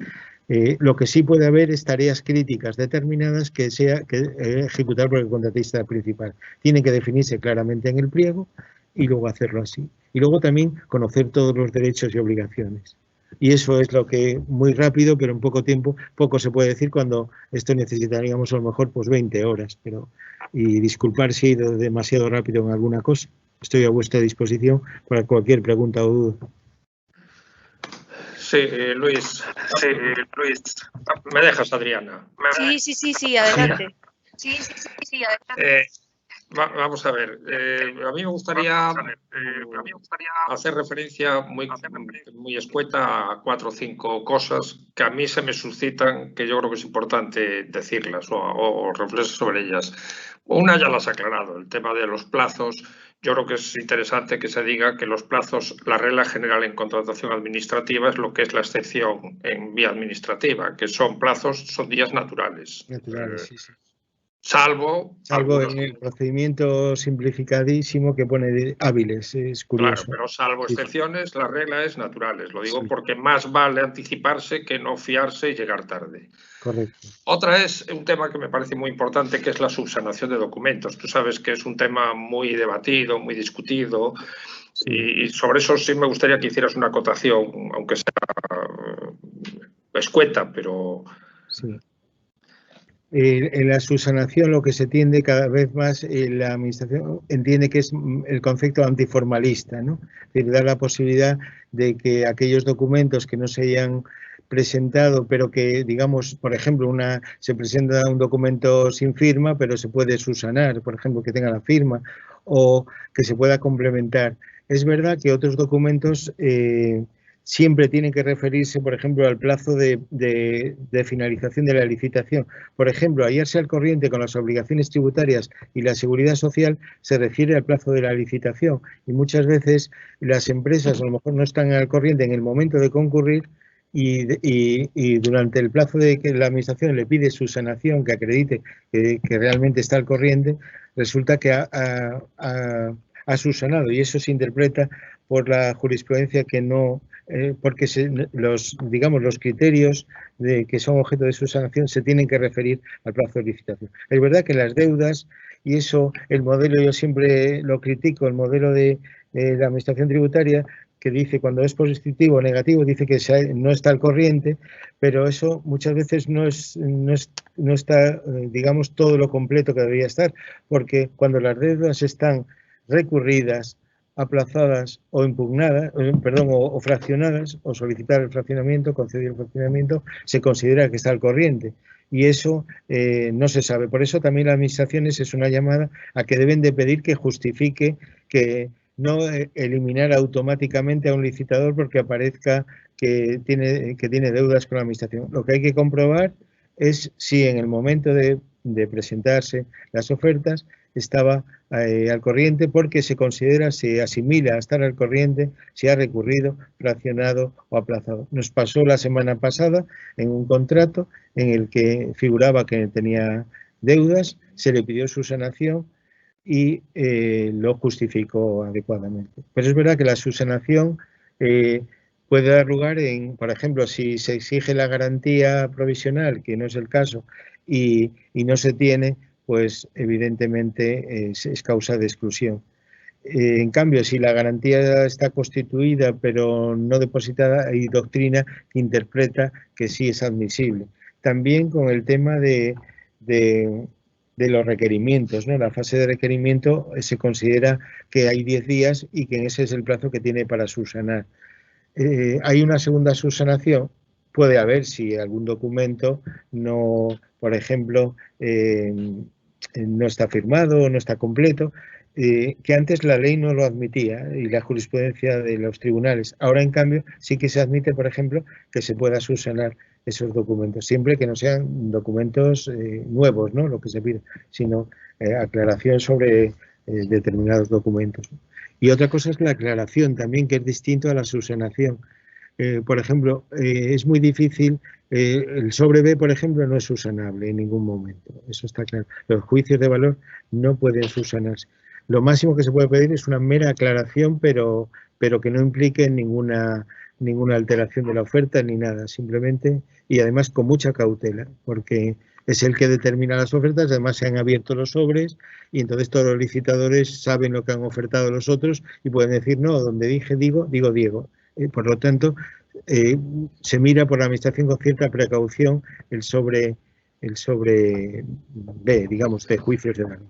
lo que sí puede haber es tareas críticas determinadas que sea ejecutar por el contratista principal. Tiene que definirse claramente en el pliego y luego hacerlo así. Y luego también conocer todos los derechos y obligaciones. Y eso es lo que, muy rápido, pero en poco tiempo, poco se puede decir cuando esto necesitaríamos a lo mejor pues 20 horas. Y disculpar si he ido demasiado rápido en alguna cosa. Estoy a vuestra disposición para cualquier pregunta o duda. Sí, Luis. ¿Me dejas, Adriana? Sí, adelante. Sí, adelante. Vamos a ver, a mí me gustaría hacer referencia muy escueta a 4 o 5 cosas que a mí se me suscitan, que yo creo que es importante decirlas o reflexionar sobre ellas. Una ya las ha aclarado, el tema de los plazos. Yo creo que es interesante que se diga que los plazos, la regla general en contratación administrativa es lo que es la excepción en vía administrativa, que son plazos, son días naturales. Sí. Salvo en el procedimiento simplificadísimo que pone de hábiles, es curioso. Claro, pero salvo excepciones, la regla es naturales. Lo digo Sí. porque más vale anticiparse que no fiarse y llegar tarde. Correcto. Otra es un tema que me parece muy importante, que es la subsanación de documentos. Tú sabes que es un tema muy debatido, muy discutido, Sí. y sobre eso sí me gustaría que hicieras una acotación, aunque sea escueta, pero... Sí. En la subsanación lo que se tiende cada vez más, la Administración entiende que es el concepto antiformalista, ¿no? Es decir, da la posibilidad de que aquellos documentos que no se hayan presentado, pero que, digamos, por ejemplo, se presenta un documento sin firma, pero se puede subsanar, por ejemplo, que tenga la firma, o que se pueda complementar. Es verdad que otros documentos siempre tienen que referirse, por ejemplo, al plazo de finalización de la licitación. Por ejemplo, hallarse al corriente con las obligaciones tributarias y la seguridad social se refiere al plazo de la licitación, y muchas veces las empresas a lo mejor no están al corriente en el momento de concurrir y durante el plazo de que la Administración le pide su sanación, que acredite que realmente está al corriente, resulta que ha subsanado, y eso se interpreta por la jurisprudencia que no... porque los criterios que son objeto de subsanación se tienen que referir al plazo de licitación. Es verdad que las deudas, y eso el modelo yo siempre lo critico, el modelo de la Administración tributaria, que dice cuando es positivo o negativo, dice que no está al corriente, pero eso muchas veces no está, digamos, todo lo completo que debería estar, porque cuando las deudas están recurridas, aplazadas o impugnadas, o fraccionadas, o solicitar el fraccionamiento, conceder el fraccionamiento, se considera que está al corriente. Y eso no se sabe. Por eso también las administraciones es una llamada a que deben de pedir que justifique, que no eliminar automáticamente a un licitador porque aparezca que tiene deudas con la administración. Lo que hay que comprobar es si en el momento de presentarse las ofertas estaba al corriente, porque se considera, se asimila a estar al corriente si ha recurrido, fraccionado o aplazado. Nos pasó la semana pasada en un contrato en el que figuraba que tenía deudas, se le pidió su sanación y lo justificó adecuadamente. Pero es verdad que la subsanación puede dar lugar por ejemplo, si se exige la garantía provisional, que no es el caso, y no se tiene, pues evidentemente es causa de exclusión. En cambio, si la garantía está constituida pero no depositada, hay doctrina que interpreta que sí es admisible. También con el tema de los requerimientos, ¿no? La fase de requerimiento se considera que hay 10 días y que ese es el plazo que tiene para subsanar. Hay una segunda subsanación, puede haber si algún documento no, por ejemplo, no está firmado o no está completo, que antes la ley no lo admitía y la jurisprudencia de los tribunales. Ahora, en cambio, sí que se admite, por ejemplo, que se pueda subsanar esos documentos, siempre que no sean documentos nuevos, ¿no? Lo que se pide, sino aclaración sobre determinados documentos. Y otra cosa es la aclaración también, que es distinto a la subsanación. Por ejemplo, es muy difícil, el sobre B, por ejemplo, no es subsanable en ningún momento, eso está claro. Los juicios de valor no pueden subsanarse. Lo máximo que se puede pedir es una mera aclaración, pero que no implique ninguna alteración de la oferta ni nada, simplemente, y además con mucha cautela, porque es el que determina las ofertas, además se han abierto los sobres y entonces todos los licitadores saben lo que han ofertado los otros y pueden decir, no, donde digo Diego. Por lo tanto, se mira por la administración con cierta precaución el sobre B, digamos, de juicios de valor.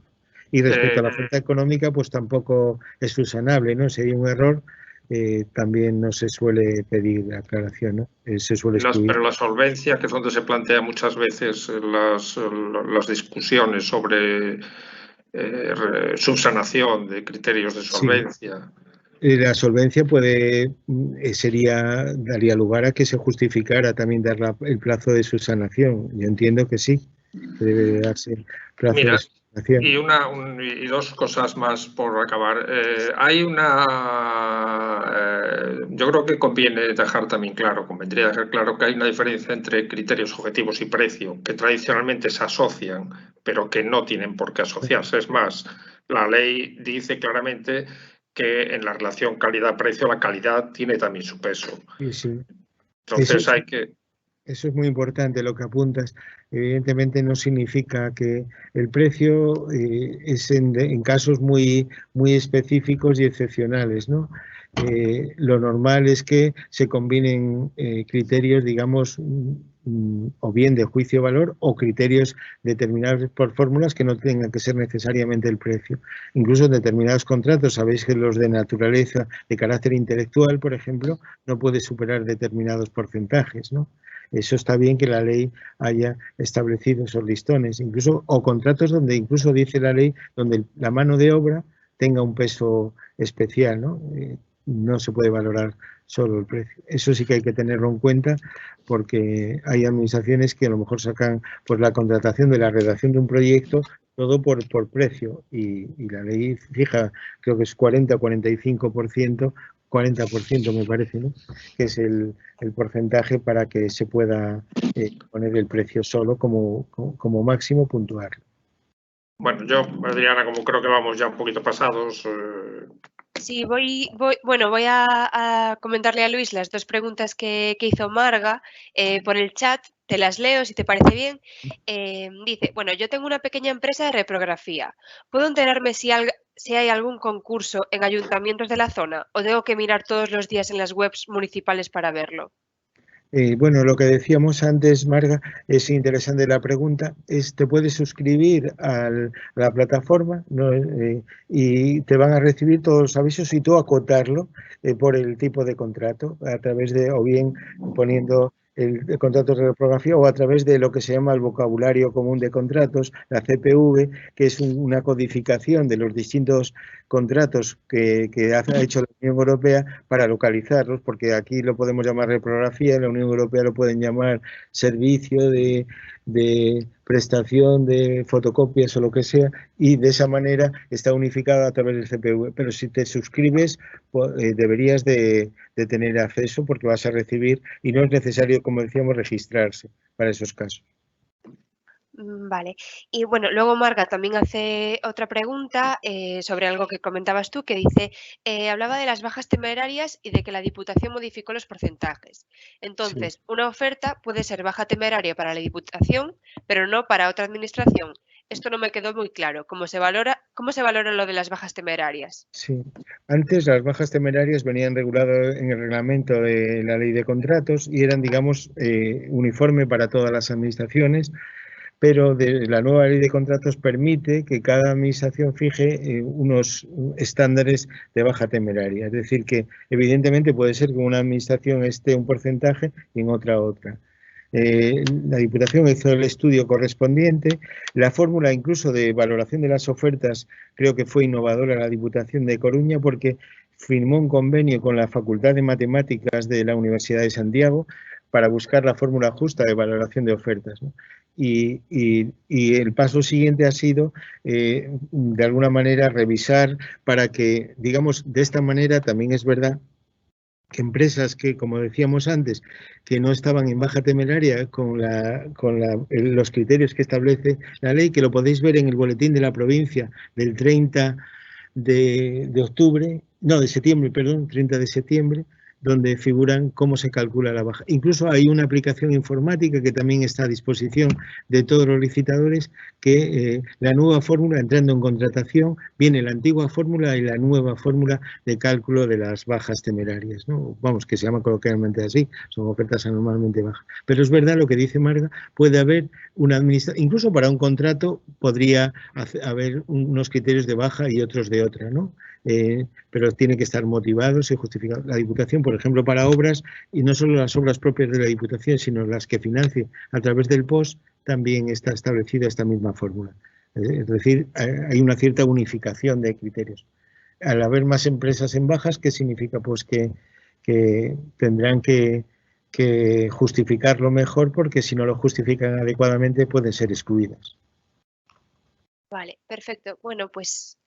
Y respecto a la oferta económica, pues tampoco es subsanable, ¿no? Sería un error. También no se suele pedir aclaración, ¿no? Se suele excluir. Pero la solvencia, que es donde se plantea muchas veces las discusiones sobre subsanación de criterios de solvencia. Sí. La solvencia daría lugar a que se justificara también dar el plazo de subsanación. Yo entiendo que sí, que debe darse el plazo de subsanación. Y dos cosas más por acabar. Yo creo que conviene dejar también claro, convendría dejar claro que hay una diferencia entre criterios objetivos y precio, que tradicionalmente se asocian, pero que no tienen por qué asociarse. Es más, la ley dice claramente que en la relación calidad-precio la calidad tiene también su peso. Sí. Entonces hay que... Eso es muy importante lo que apuntas. Evidentemente no significa que el precio es en casos muy específicos y excepcionales, ¿no? Lo normal es que se combinen criterios, digamos, o bien de juicio-valor o criterios determinados por fórmulas que no tengan que ser necesariamente el precio. Incluso en determinados contratos, sabéis que los de naturaleza, de carácter intelectual, por ejemplo, no puede superar determinados porcentajes, ¿no? Eso está bien que la ley haya establecido esos listones, incluso, o contratos donde incluso dice la ley, donde la mano de obra tenga un peso especial, ¿no? No se puede valorar solo el precio. Eso sí que hay que tenerlo en cuenta, porque hay administraciones que a lo mejor sacan pues la contratación de la redacción de un proyecto todo por precio, y la ley fija, creo que es 40 o 45%, 40% me parece, ¿no? Que es el porcentaje para que se pueda poner el precio solo como máximo puntual. Bueno, yo, Adriana, como creo que vamos ya un poquito pasados... Sí, voy a comentarle a Luis las dos preguntas que hizo Marga por el chat. Te las leo si te parece bien. Dice, bueno, yo tengo una pequeña empresa de reprografía. ¿Puedo enterarme si hay algún concurso en ayuntamientos de la zona o tengo que mirar todos los días en las webs municipales para verlo? Bueno, lo que decíamos antes, Marga, es interesante la pregunta, te puedes suscribir a la plataforma, ¿no? Y te van a recibir todos los avisos y tú acotarlo por el tipo de contrato, a través de, o bien poniendo el contrato de reprografía o a través de lo que se llama el vocabulario común de contratos, la CPV, que es una codificación de los distintos contratos que ha hecho la Unión Europea para localizarlos, porque aquí lo podemos llamar reprografía, en la Unión Europea lo pueden llamar servicio de prestación de fotocopias o lo que sea, y de esa manera está unificada a través del CPV. Pero si te suscribes, deberías de tener acceso, porque vas a recibir, y no es necesario, como decíamos, registrarse para esos casos. Vale. Y bueno, luego Marga también hace otra pregunta sobre algo que comentabas tú, que dice, hablaba de las bajas temerarias y de que la Diputación modificó los porcentajes. Entonces, sí, una oferta puede ser baja temeraria para la Diputación, pero no para otra administración. Esto no me quedó muy claro. ¿Cómo se valora lo de las bajas temerarias? Sí, antes las bajas temerarias venían reguladas en el reglamento de la Ley de Contratos y eran, digamos, uniforme para todas las administraciones, pero la nueva Ley de Contratos permite que cada administración fije unos estándares de baja temeraria. Es decir, que evidentemente puede ser que en una administración esté un porcentaje y en otra. La Diputación hizo el estudio correspondiente. La fórmula incluso de valoración de las ofertas creo que fue innovadora la Diputación de Coruña, porque firmó un convenio con la Facultad de Matemáticas de la Universidad de Santiago para buscar la fórmula justa de valoración de ofertas, ¿no? Y el paso siguiente ha sido, de alguna manera, revisar para que, digamos, de esta manera también es verdad que empresas que, como decíamos antes, que no estaban en baja temeraria con los criterios que establece la ley, que lo podéis ver en el boletín de la provincia del 30 de octubre, no, de septiembre, perdón, 30 de septiembre, donde figuran cómo se calcula la baja. Incluso hay una aplicación informática que también está a disposición de todos los licitadores, que la nueva fórmula, entrando en contratación, viene la antigua fórmula y la nueva fórmula de cálculo de las bajas temerarias, ¿no? Vamos, que se llama coloquialmente así, son ofertas anormalmente bajas. Pero es verdad lo que dice Marga, puede haber una administración, incluso para un contrato podría haber unos criterios de baja y otros de otra, ¿no? Pero tiene que estar motivados y justificados. La Diputación, por ejemplo, para obras, y no solo las obras propias de la Diputación, sino las que financie a través del POS, también está establecida esta misma fórmula. Es decir, hay una cierta unificación de criterios. Al haber más empresas en bajas, ¿qué significa? Pues que tendrán que justificarlo mejor, porque si no lo justifican adecuadamente pueden ser excluidas. Vale, perfecto. Bueno, pues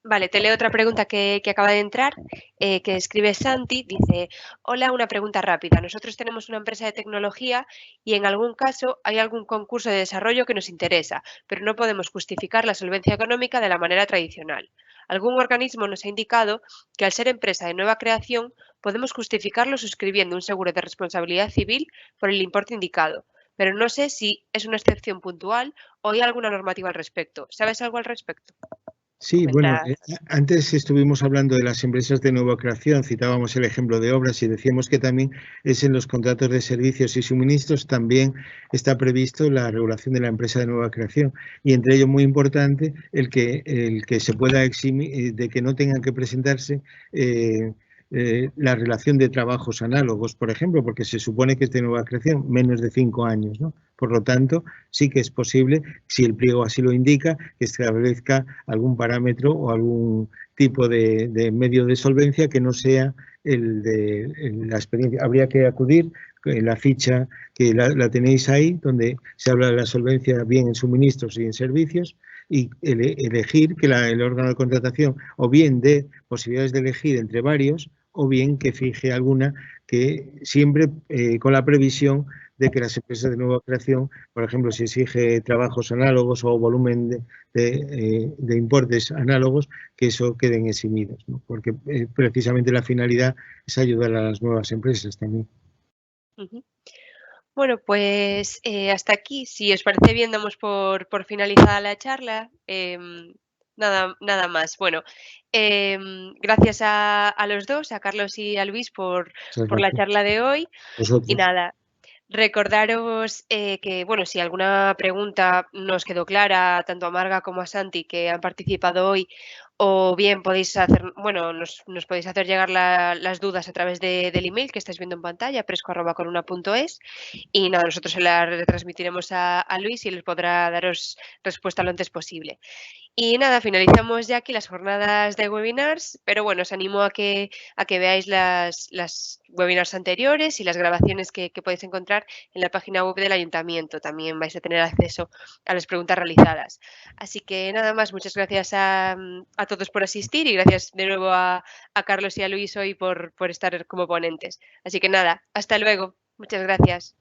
vale, te leo otra pregunta que acaba de entrar, que escribe Santi. Dice, hola, una pregunta rápida. Nosotros tenemos una empresa de tecnología y en algún caso hay algún concurso de desarrollo que nos interesa, pero no podemos justificar la solvencia económica de la manera tradicional. Algún organismo nos ha indicado que al ser empresa de nueva creación podemos justificarlo suscribiendo un seguro de responsabilidad civil por el importe indicado, pero no sé si es una excepción puntual o hay alguna normativa al respecto. ¿Sabes algo al respecto? Sí, bueno, Comenta. antes estuvimos hablando de las empresas de nueva creación, citábamos el ejemplo de obras y decíamos que también es en los contratos de servicios y suministros también está previsto la regulación de la empresa de nueva creación y entre ellos muy importante el que se pueda eximir de que no tengan que presentarse la relación de trabajos análogos, por ejemplo, porque se supone que es de nueva creación menos de 5 años, ¿no? Por lo tanto, sí que es posible, si el pliego así lo indica, que establezca algún parámetro o algún tipo de medio de solvencia que no sea el de la experiencia. Habría que acudir en la ficha que la tenéis ahí, donde se habla de la solvencia bien en suministros y en servicios, y elegir que el órgano de contratación o bien dé posibilidades de elegir entre varios o bien que fije alguna que siempre con la previsión de que las empresas de nueva creación, por ejemplo, si exige trabajos análogos o volumen de importes análogos, que eso queden eximidos, ¿no? Porque precisamente la finalidad es ayudar a las nuevas empresas también. Ujú. Bueno, pues hasta aquí. Si os parece bien, damos por finalizada la charla. Nada más. Bueno, gracias a los dos, a Carlos y a Luis, Muchas por la gracias. charla de hoy. Y Vosotros. nada, recordaros que, bueno, si alguna pregunta nos quedó clara, tanto a Marga como a Santi, que han participado hoy, o bien podéis hacer, bueno, nos podéis hacer llegar las dudas a través del email que estáis viendo en pantalla, presco@coruna.es, y nada, nosotros se la retransmitiremos a Luis y él podrá daros respuesta lo antes posible. Y nada, finalizamos ya aquí las jornadas de webinars, pero bueno, os animo a que veáis las webinars anteriores y las grabaciones que podéis encontrar en la página web del ayuntamiento. También vais a tener acceso a las preguntas realizadas. Así que nada más, muchas gracias a todos por asistir y gracias de nuevo a Carlos y a Luis hoy por estar como ponentes. Así que nada, hasta luego. Muchas gracias.